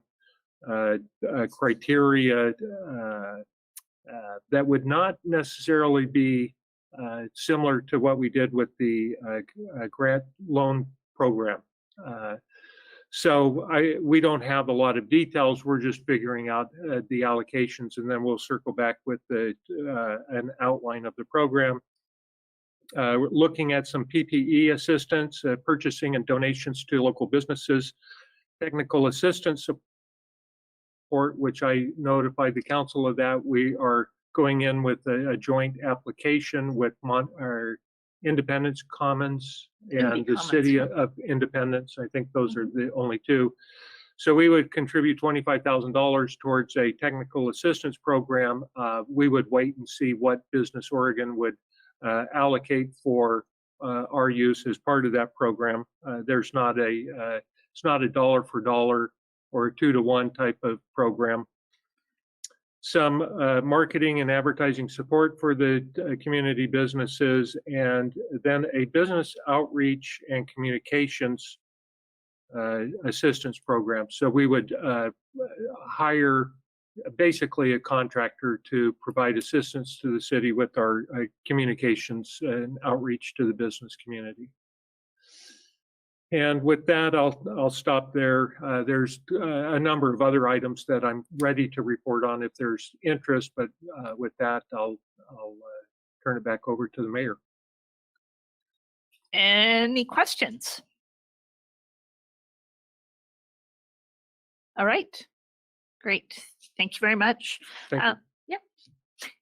S7: criteria that would not necessarily be similar to what we did with the grant loan program. So we don't have a lot of details. We're just figuring out the allocations, and then we'll circle back with an outline of the program. We're looking at some PPE assistance, purchasing and donations to local businesses, technical assistance support, which I notified the council of that. We are going in with a joint application with our Independence Commons and the City of Independence. I think those are the only 2. So we would contribute $25,000 towards a technical assistance program. We would wait and see what Business Oregon would allocate for our use as part of that program. There's not it's not a dollar for dollar or a 2-to-1 type of program. Some marketing and advertising support for the community businesses, and then a business outreach and communications assistance program. So we would hire basically a contractor to provide assistance to the city with our communications and outreach to the business community. And with that, I'll stop there. There's a number of other items that I'm ready to report on if there's interest, but with that, I'll turn it back over to the mayor.
S2: Any questions? All right, great. Thank you very much.
S7: Thank you.
S2: Yeah.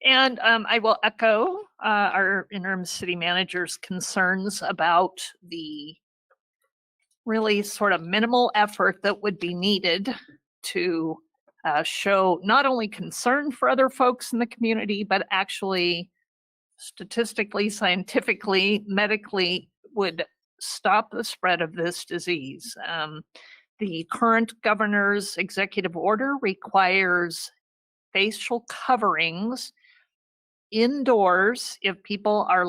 S2: And I will echo our interim city manager's concerns about the really sort of minimal effort that would be needed to show not only concern for other folks in the community, but actually statistically, scientifically, medically would stop the spread of this disease. The current governor's executive order requires facial coverings indoors if people are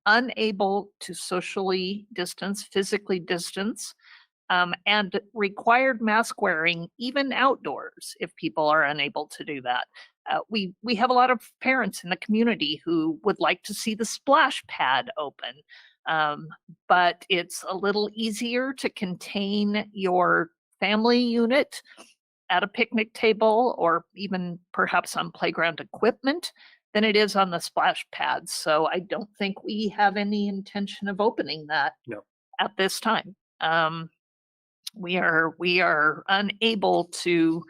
S2: unable to socially distance, physically distance, and required mask wearing even outdoors if people are unable to do that. We have a lot of parents in the community who would like to see the splash pad open, but it's a little easier to contain your family unit at a picnic table or even perhaps on playground equipment than it is on the splash pads. So I don't think we have any intention of opening that at this time. We are unable to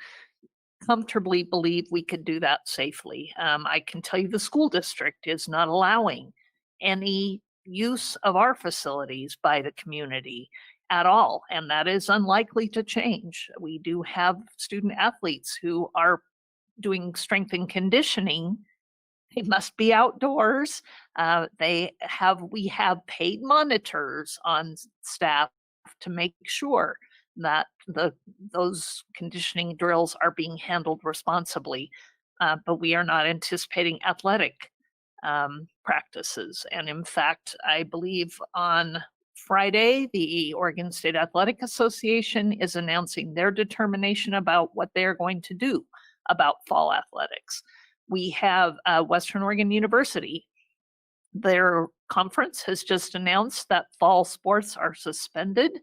S2: comfortably believe we could do that safely. I can tell you the school district is not allowing any use of our facilities by the community at all, and that is unlikely to change. We do have student athletes who are doing strength and conditioning. They must be outdoors. We have paid monitors on staff to make sure that those conditioning drills are being handled responsibly, but we are not anticipating athletic practices. And in fact, I believe on Friday, the Oregon State Athletic Association is announcing their determination about what they're going to do about fall athletics. We have Western Oregon University. Their conference has just announced that fall sports are suspended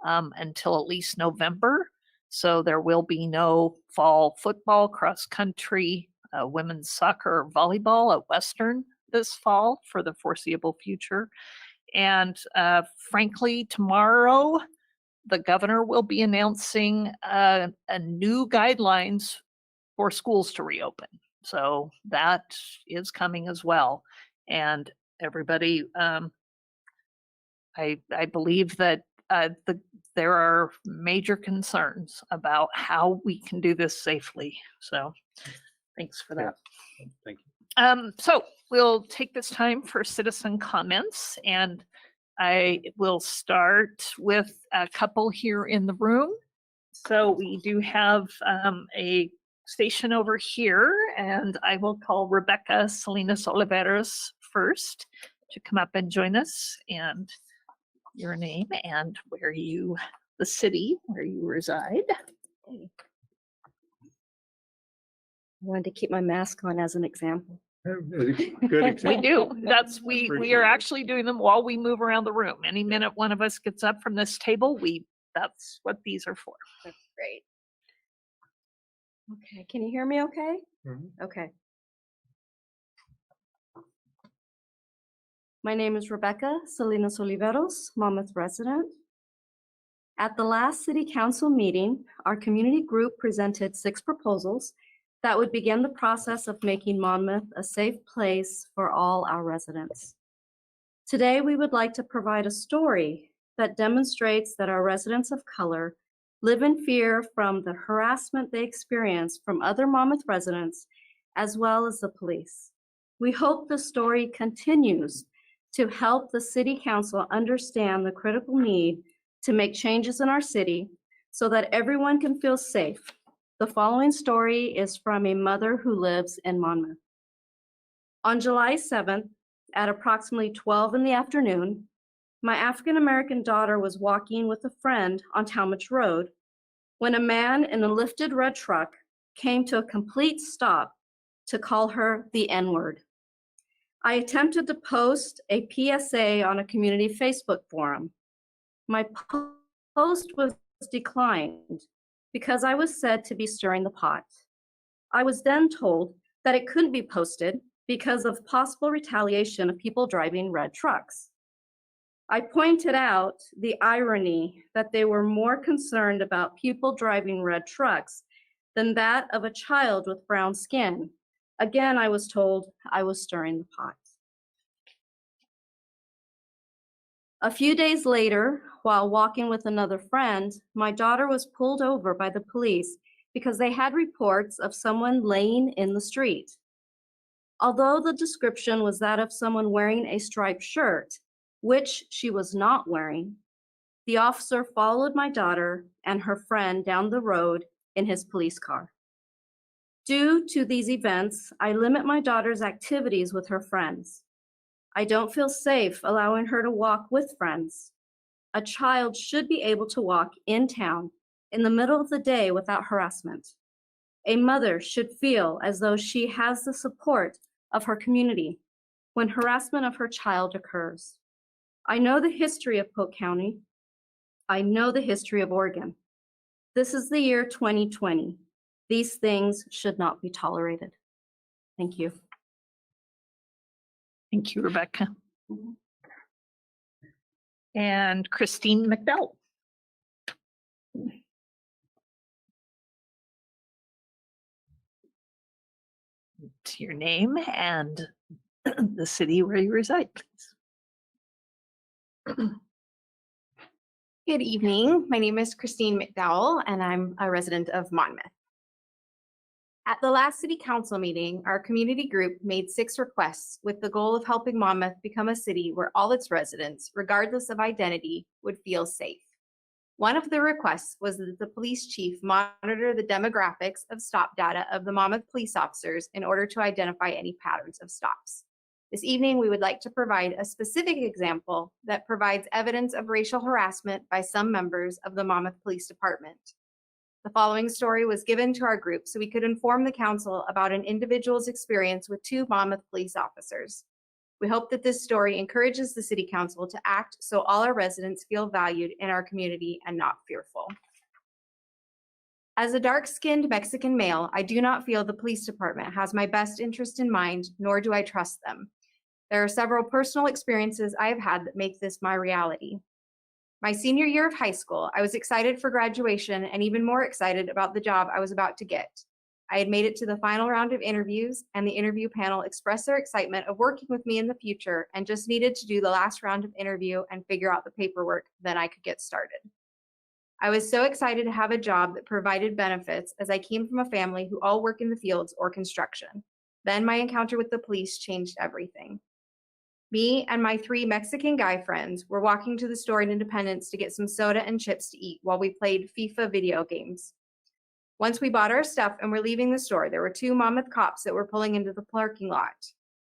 S2: until at least November. So there will be no fall football, cross country, women's soccer, or volleyball at Western this fall for the foreseeable future. And frankly, tomorrow, the governor will be announcing a new guidelines for schools to reopen. So that is coming as well. And everybody, I believe that there are major concerns about how we can do this safely. So thanks for that.
S7: Thank
S2: So we'll take this time for citizen comments, and I will start with a couple here in the room. So we do have a station over here, and I will call Rebecca Salinas Oliveros first to come up and join us, and your name and the city where you reside.
S13: I wanted to keep my mask on as an example.
S7: Good example.
S2: We do. We are actually doing them while we move around the room. Any minute one of us gets up from this table, that's what these are for.
S13: That's great. Okay, can you hear me okay?
S7: Mhm.
S13: Okay. My name is Rebecca Salinas Oliveros, Monmouth resident. At the last City Council meeting, our community group presented 6 proposals that would begin the process of making Monmouth a safe place for all our residents. Today, we would like to provide a story that demonstrates that our residents of color live in fear from the harassment they experience from other Monmouth residents, as well as the police. We hope the story continues to help the City Council understand the critical need to make changes in our city so that everyone can feel safe. The following story is from a mother who lives in Monmouth. On July 7th, at approximately 12 in the afternoon, my African-American daughter was walking with a friend on Talmadge Road when a man in a lifted red truck came to a complete stop to call her the N-word. I attempted to post a PSA on a community Facebook forum. My post was declined because I was said to be stirring the pot. I was then told that it couldn't be posted because of possible retaliation of people driving red trucks. I pointed out the irony that they were more concerned about people driving red trucks than that of a child with brown skin. Again, I was told I was stirring the pot. A few days later, while walking with another friend, my daughter was pulled over by the police because they had reports of someone laying in the street. Although the description was that of someone wearing a striped shirt, which she was not wearing, the officer followed my daughter and her friend down the road in his police car. Due to these events, I limit my daughter's activities with her friends. I don't feel safe allowing her to walk with friends. A child should be able to walk in town in the middle of the day without harassment. A mother should feel as though she has the support of her community when harassment of her child occurs. I know the history of Polk County. I know the history of Oregon. This is the year 2020. These things should not be tolerated. Thank you.
S2: Thank you, Rebecca. And Christine McDowell. To your name and the city where you reside, please.
S14: Good evening. My name is Christine McDowell, and I'm a resident of Monmouth. At the last City Council meeting, our community group made 6 requests with the goal of helping Monmouth become a city where all its residents, regardless of identity, would feel safe. One of the requests was that the police chief monitor the demographics of stop data of the Monmouth police officers in order to identify any patterns of stops. This evening, we would like to provide a specific example that provides evidence of racial harassment by some members of the Monmouth Police Department. The following story was given to our group so we could inform the council about an individual's experience with 2 Monmouth police officers. We hope that this story encourages the City Council to act so all our residents feel valued in our community and not fearful. As a dark-skinned Mexican male, I do not feel the police department has my best interest in mind, nor do I trust them. There are several personal experiences I have had that make this my reality. My senior year of high school, I was excited for graduation and even more excited about the job I was about to get. I had made it to the final round of interviews, and the interview panel expressed their excitement of working with me in the future and just needed to do the last round of interview and figure out the paperwork, then I could get started. I was so excited to have a job that provided benefits as I came from a family who all work in the fields or construction. Then my encounter with the police changed everything. Me and my 3 Mexican guy friends were walking to the store in Independence to get some soda and chips to eat while we played FIFA video games. Once we bought our stuff and were leaving the store, there were 2 Monmouth cops that were pulling into the parking lot.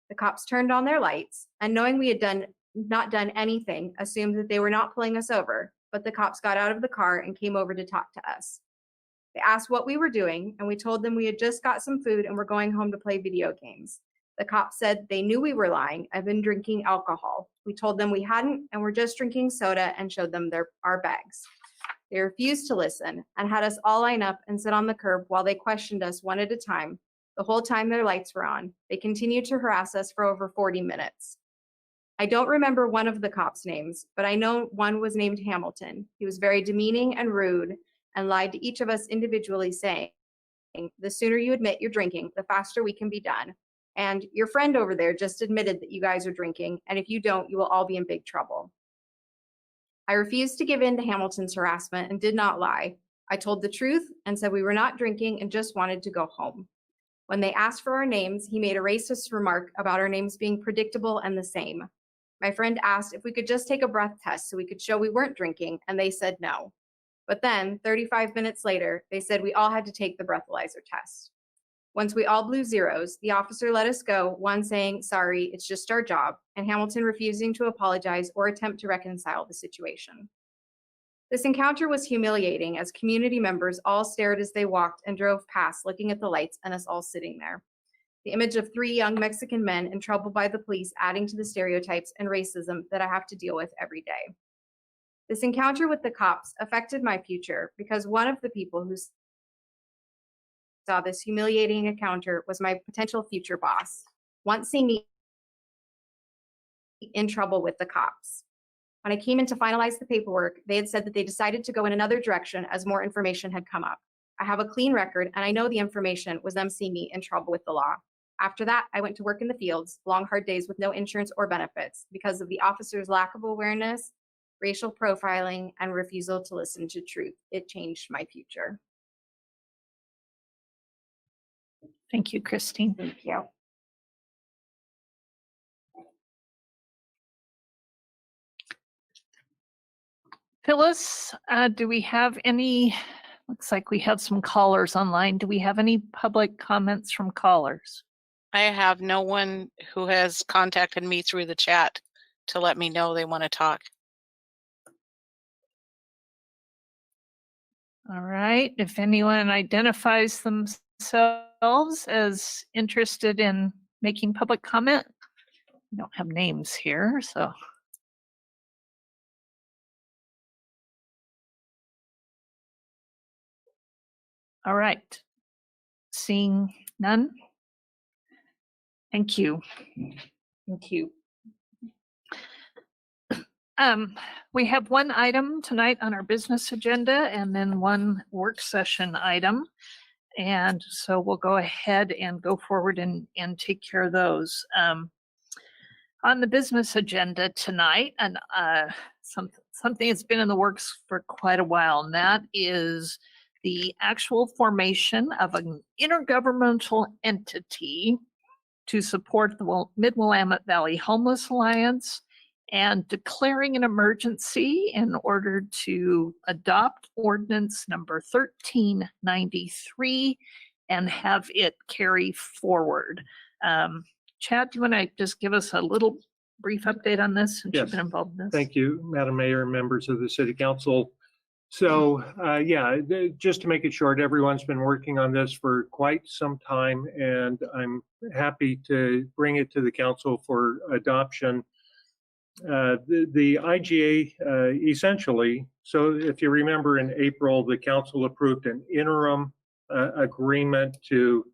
S14: The cops turned on their lights, and knowing we had not done anything, assumed that they were not pulling us over, but the cops got out of the car and came over to talk to us. They asked what we were doing, and we told them we had just got some food and were going home to play video games. The cops said they knew we were lying and been drinking alcohol. We told them we hadn't and were just drinking soda and showed them our bags. They refused to listen and had us all line up and sit on the curb while they questioned us one at a time. The whole time their lights were on. They continued to harass us for over 40 minutes. I don't remember one of the cops' names, but I know one was named Hamilton. He was very demeaning and rude and lied to each of us individually, saying, "The sooner you admit you're drinking, the faster we can be done. And your friend over there just admitted that you guys are drinking, and if you don't, you will all be in big trouble." I refused to give in to Hamilton's harassment and did not lie. I told the truth and said we were not drinking and just wanted to go home. When they asked for our names, he made a racist remark about our names being predictable and the same. My friend asked if we could just take a breath test so we could show we weren't drinking, and they said no. But then, 35 minutes later, they said we all had to take the breathalyzer test. Once we all blew zeros, the officer let us go, one saying, "Sorry, it's just our job," and Hamilton refusing to apologize or attempt to reconcile the situation. This encounter was humiliating as community members all stared as they walked and drove past, looking at the lights and us all sitting there. The image of 3 young Mexican men in trouble by the police adding to the stereotypes and racism that I have to deal with every day. This encounter with the cops affected my future because one of the people who saw this humiliating encounter was my potential future boss, once seeing me in trouble with the cops. When I came in to finalize the paperwork, they had said that they decided to go in another direction as more information had come up. I have a clean record, and I know the information was them seeing me in trouble with the law. After that, I went to work in the fields, long, hard days with no insurance or benefits because of the officer's lack of awareness, racial profiling, and refusal to listen to truth. It changed my future.
S2: Thank you, Christine.
S14: Thank you.
S2: Phyllis, do we have any, looks like we have some callers online. Do we have any public comments from callers?
S3: I have no one who has contacted me through the chat to let me know they want to talk.
S2: All right, if anyone identifies themselves as interested in making public comment, we don't have names here, so. All right, seeing none. Thank you. Thank you. We have one item tonight on our business agenda and then one work session item. And so we'll go ahead and go forward and take care of those. On the business agenda tonight, and something that's been in the works for quite a while, and that is the actual formation of an intergovernmental entity to support the Mid-Willamette Valley Homeless Alliance and declaring an emergency in order to adopt ordinance number 1393 and have it carry forward. Chad, do you want to just give us a little brief update on this since you've been involved in this?
S7: Thank you, Madam Mayor and members of the City Council. So just to make it short, everyone's been working on this for quite some time, and I'm happy to bring it to the council for adoption. The IGA essentially, so if you remember in April, the council approved an interim agreement to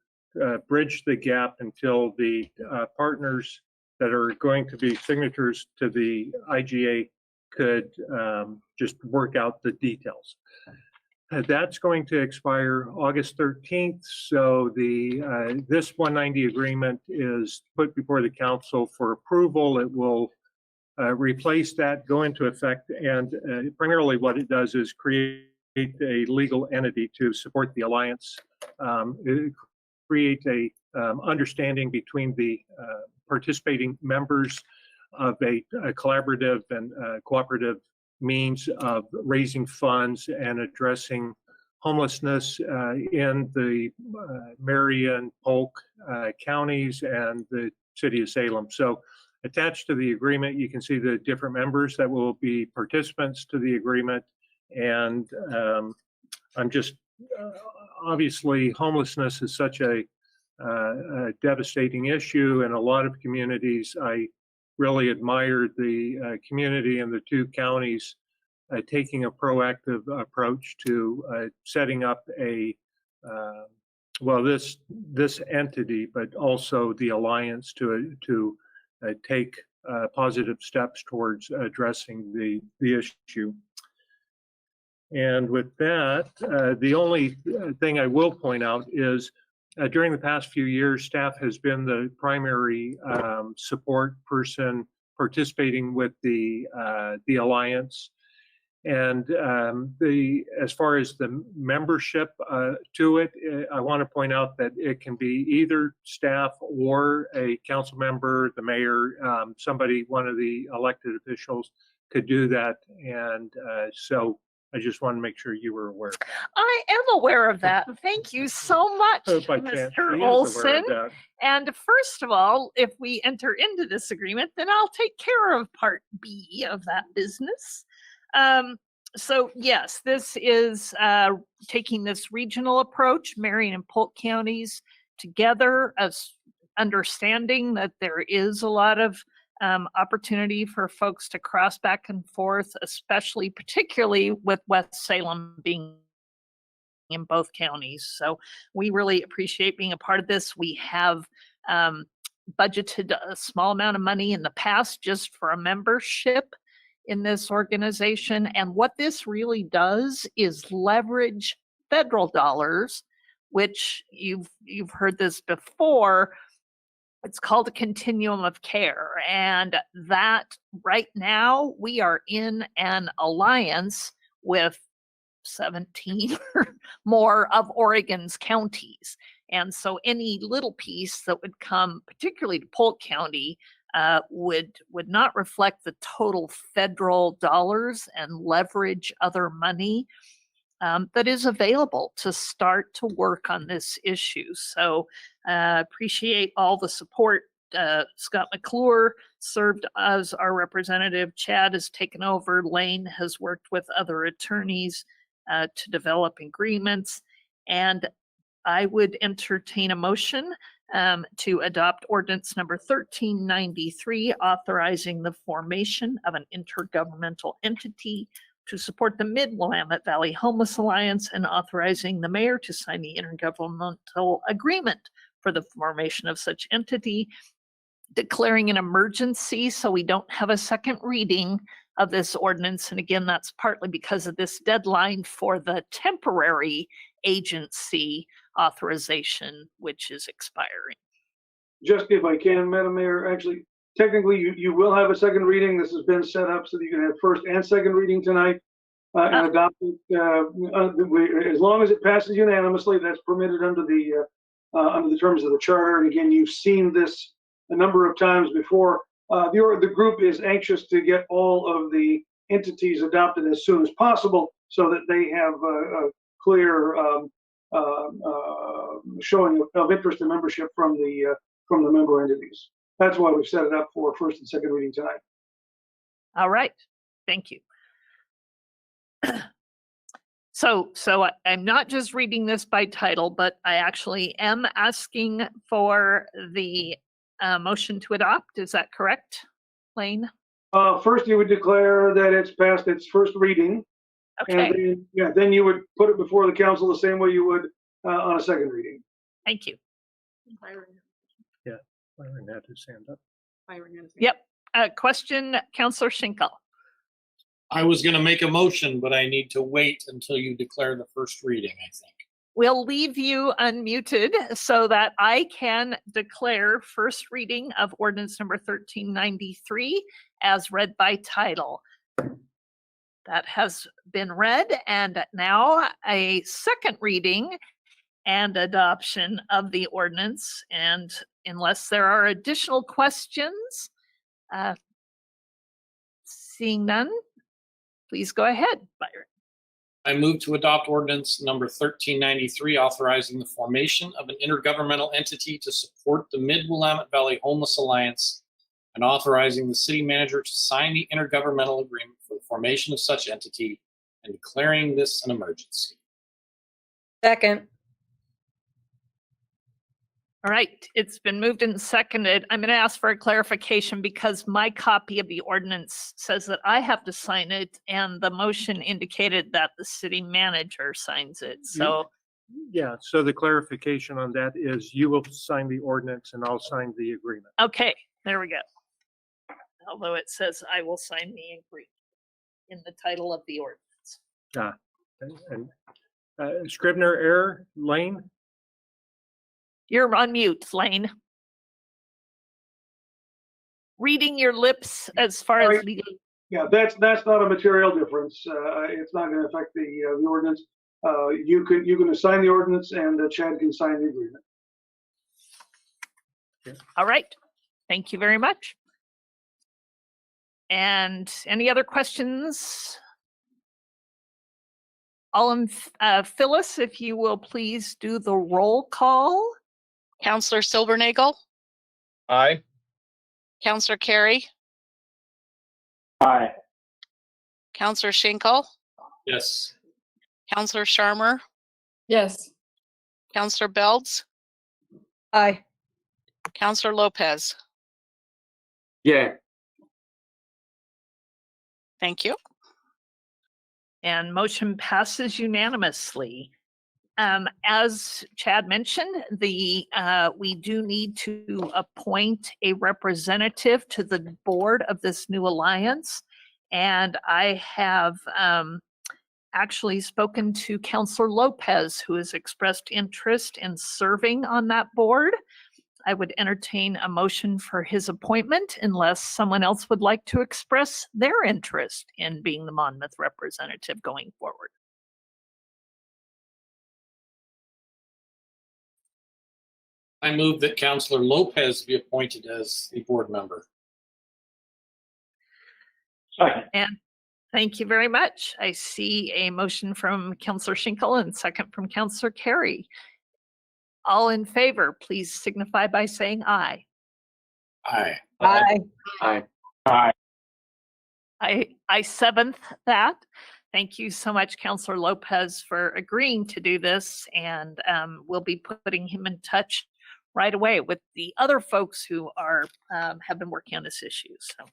S7: bridge the gap until the partners that are going to be signatures to the IGA could just work out the details. That's going to expire August 13th. So this 190 agreement is put before the council for approval. It will replace that, go into effect, and primarily what it does is create a legal entity to support the alliance, create a understanding between the participating members of a collaborative and cooperative means of raising funds and addressing homelessness in the Marion, Polk counties and the city of Salem. So attached to the agreement, you can see the different members that will be participants to the agreement. And I'm just, obviously, homelessness is such a devastating issue in a lot of communities. I really admired the community in the two counties taking a proactive approach to setting up a, well, this entity, but also the alliance to take positive steps towards addressing the issue. And with that, the only thing I will point out is during the past few years, staff has been the primary support person participating with the alliance. And as far as the membership to it, I want to point out that it can be either staff or a council member, the mayor, somebody, one of the elected officials could do that. And so I just want to make sure you were aware.
S2: I am aware of that. Thank you so much, Mr. Olson. And first of all, if we enter into this agreement, then I'll take care of part B of that business. So yes, this is taking this regional approach, Marion and Polk counties together, as understanding that there is a lot of opportunity for folks to cross back and forth, especially particularly with West Salem being in both counties. So we really appreciate being a part of this. We have budgeted a small amount of money in the past just for a membership in this organization. And what this really does is leverage federal dollars, which you've heard this before. It's called a continuum of care. And that right now we are in an alliance with 17 or more of Oregon's counties. And so any little piece that would come, particularly to Polk County, would not reflect the total federal dollars and leverage other money that is available to start to work on this issue. So appreciate all the support. Scott McClure served as our representative. Chad has taken over. Lane has worked with other attorneys to develop agreements. And I would entertain a motion to adopt ordinance number 1393, authorizing the formation of an intergovernmental entity to support the Mid-Willamette Valley Homeless Alliance and authorizing the mayor to sign the intergovernmental agreement for the formation of such entity, declaring an emergency so we don't have a second reading of this ordinance. And again, that's partly because of this deadline for the temporary agency authorization, which is expiring.
S15: Just if I can, Madam Mayor, actually, technically, you will have a second reading. This has been set up so that you can have first and second reading tonight and adopt it. As long as it passes unanimously, that's permitted under the terms of the charter. And again, you've seen this a number of times before. The group is anxious to get all of the entities adopted as soon as possible so that they have a clear showing of interest and membership from the member entities. That's why we've set it up for first and second reading tonight.
S2: All right, thank you. So I'm not just reading this by title, but I actually am asking for the motion to adopt. Is that correct, Lane?
S15: First, you would declare that it's passed its first reading.
S2: Okay.
S15: And then you would put it before the council the same way you would on a second reading.
S2: Thank you.
S7: Yeah, Byron had his hand up.
S2: Yep. Question, Councillor Schinkel.
S16: I was going to make a motion, but I need to wait until you declare the first reading, I think.
S2: We'll leave you unmuted so that I can declare first reading of ordinance number 1393 as read by title. That has been read, and now a second reading and adoption of the ordinance. And unless there are additional questions, seeing none, please go ahead, Byron.
S16: I move to adopt ordinance number 1393, authorizing the formation of an intergovernmental entity to support the Mid-Willamette Valley Homeless Alliance and authorizing the city manager to sign the intergovernmental agreement for the formation of such entity and declaring this an emergency.
S11: Second.
S2: All right, it's been moved and seconded. I'm going to ask for a clarification because my copy of the ordinance says that I have to sign it, and the motion indicated that the city manager signs it. So,
S7: Yeah, so the clarification on that is you will sign the ordinance and I'll sign the agreement.
S2: okay, there we go. Although it says I will sign the agreement in the title of the ordinance.
S7: And Scribner error, Lane?
S2: You're on mute, Lane. Reading your lips as far as legal.
S15: Yeah, that's not a material difference. It's not going to affect the ordinance. You can assign the ordinance, and Chad can sign the agreement.
S2: All right, thank you very much. And any other questions? Phyllis, if you will please do the roll call.
S3: Counselor Silbernagel,
S4: Aye.
S3: Counselor Carey,
S5: Aye.
S3: Counselor Schinkel,
S16: Yes.
S3: Counselor Sharmer,
S12: Yes.
S3: Counselor Belds,
S11: Aye.
S3: Counselor Lopez.
S6: Yeah.
S3: Thank you.
S2: And motion passes unanimously. As Chad mentioned, we do need to appoint a representative to the board of this new alliance. And I have actually spoken to Counselor Lopez, who has expressed interest in serving on that board. I would entertain a motion for his appointment unless someone else would like to express their interest in being the Monmouth representative going forward.
S16: I move that Counselor Lopez be appointed as the board member.
S5: Second.
S2: And thank you very much. I see a motion from Counselor Schinkel and second from Counselor Carey. All in favor, please signify by saying aye.
S16: Aye.
S11: Aye.
S6: Aye.
S5: Aye.
S2: I seventh that. Thank you so much, Counselor Lopez, for agreeing to do this, and we'll be putting him in touch right away with the other folks who are have been working on this issue. So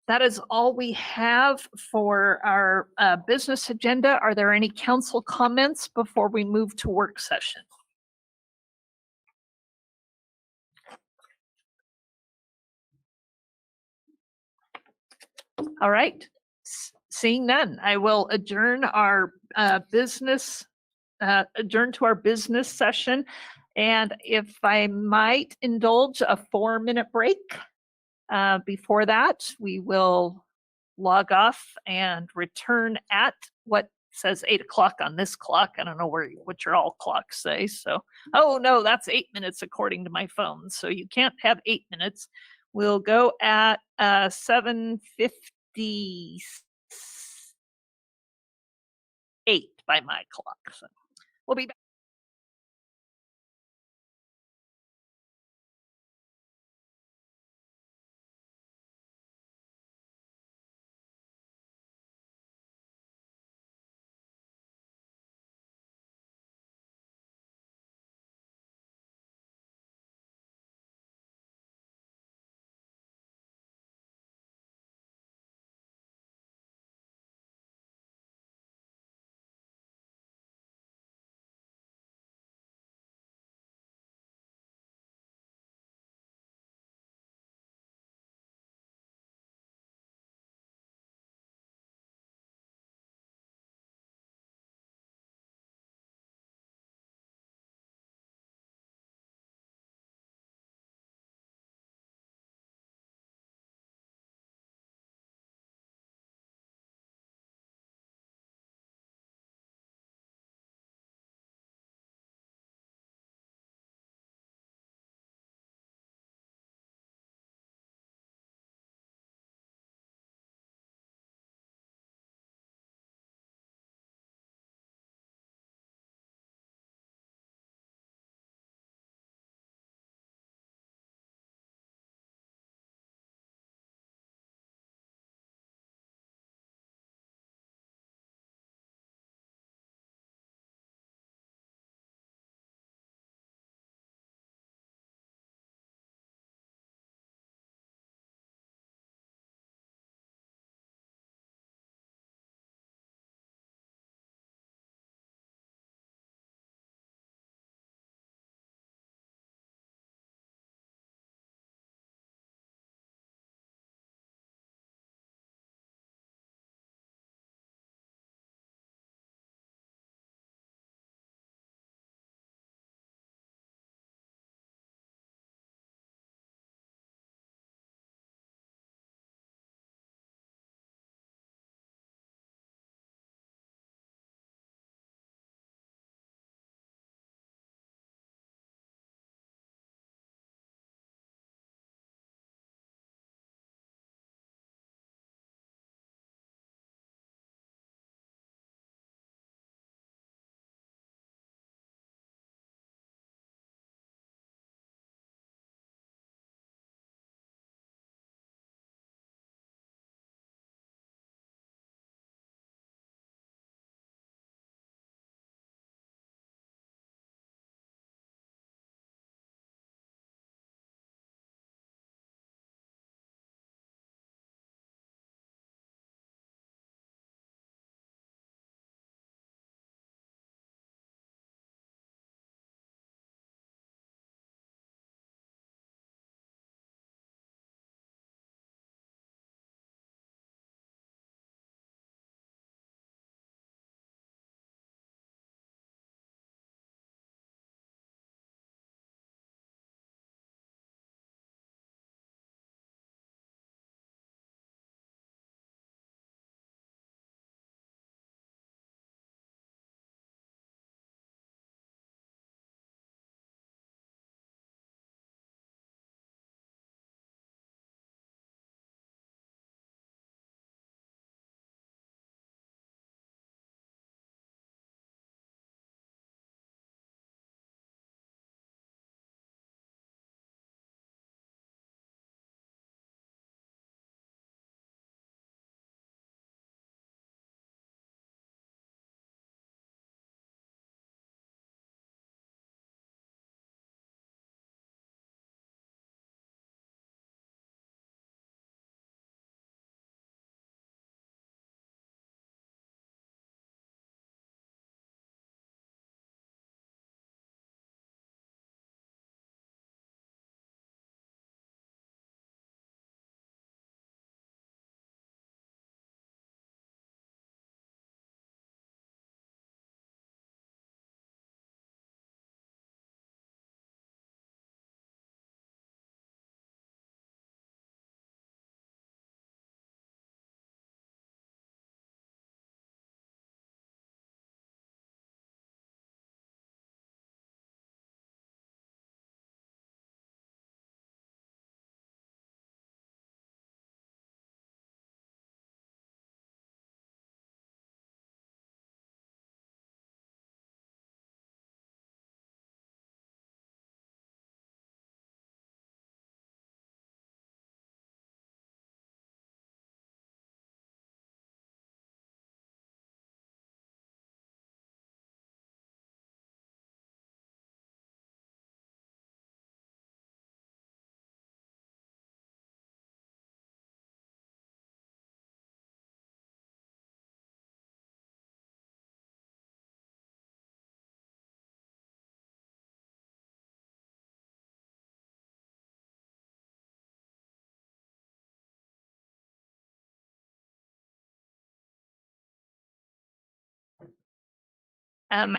S2: that is all we have for our business agenda. Are there any council comments before we move to work session? All right. Seeing none, I will adjourn our adjourn to our business session. And if I might indulge a 4-minute break, before that, we will log off and return at what says 8 o'clock on this clock. I don't know what your all clocks say. So, oh no, that's 8 minutes according to my phone. So you can't have 8 minutes. We'll go at 7:58 by my clock. So we'll be back.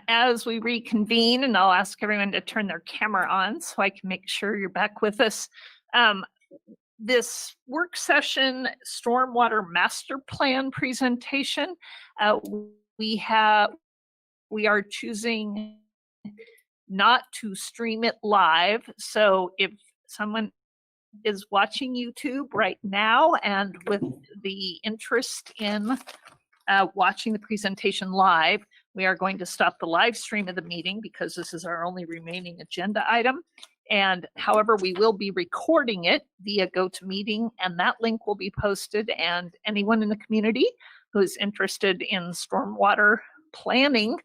S2: As we reconvene, and I'll ask everyone to turn their camera on so I can make sure you're back with us. This work session, Stormwater Master Plan presentation, we are choosing not to stream it live. So if someone is watching YouTube right now and with the interest in watching the presentation live, we are going to stop the live stream of the meeting because this is our only remaining agenda item. And however, we will be recording it via GoToMeeting, and that link will be posted, and anyone in the community who is interested in stormwater planning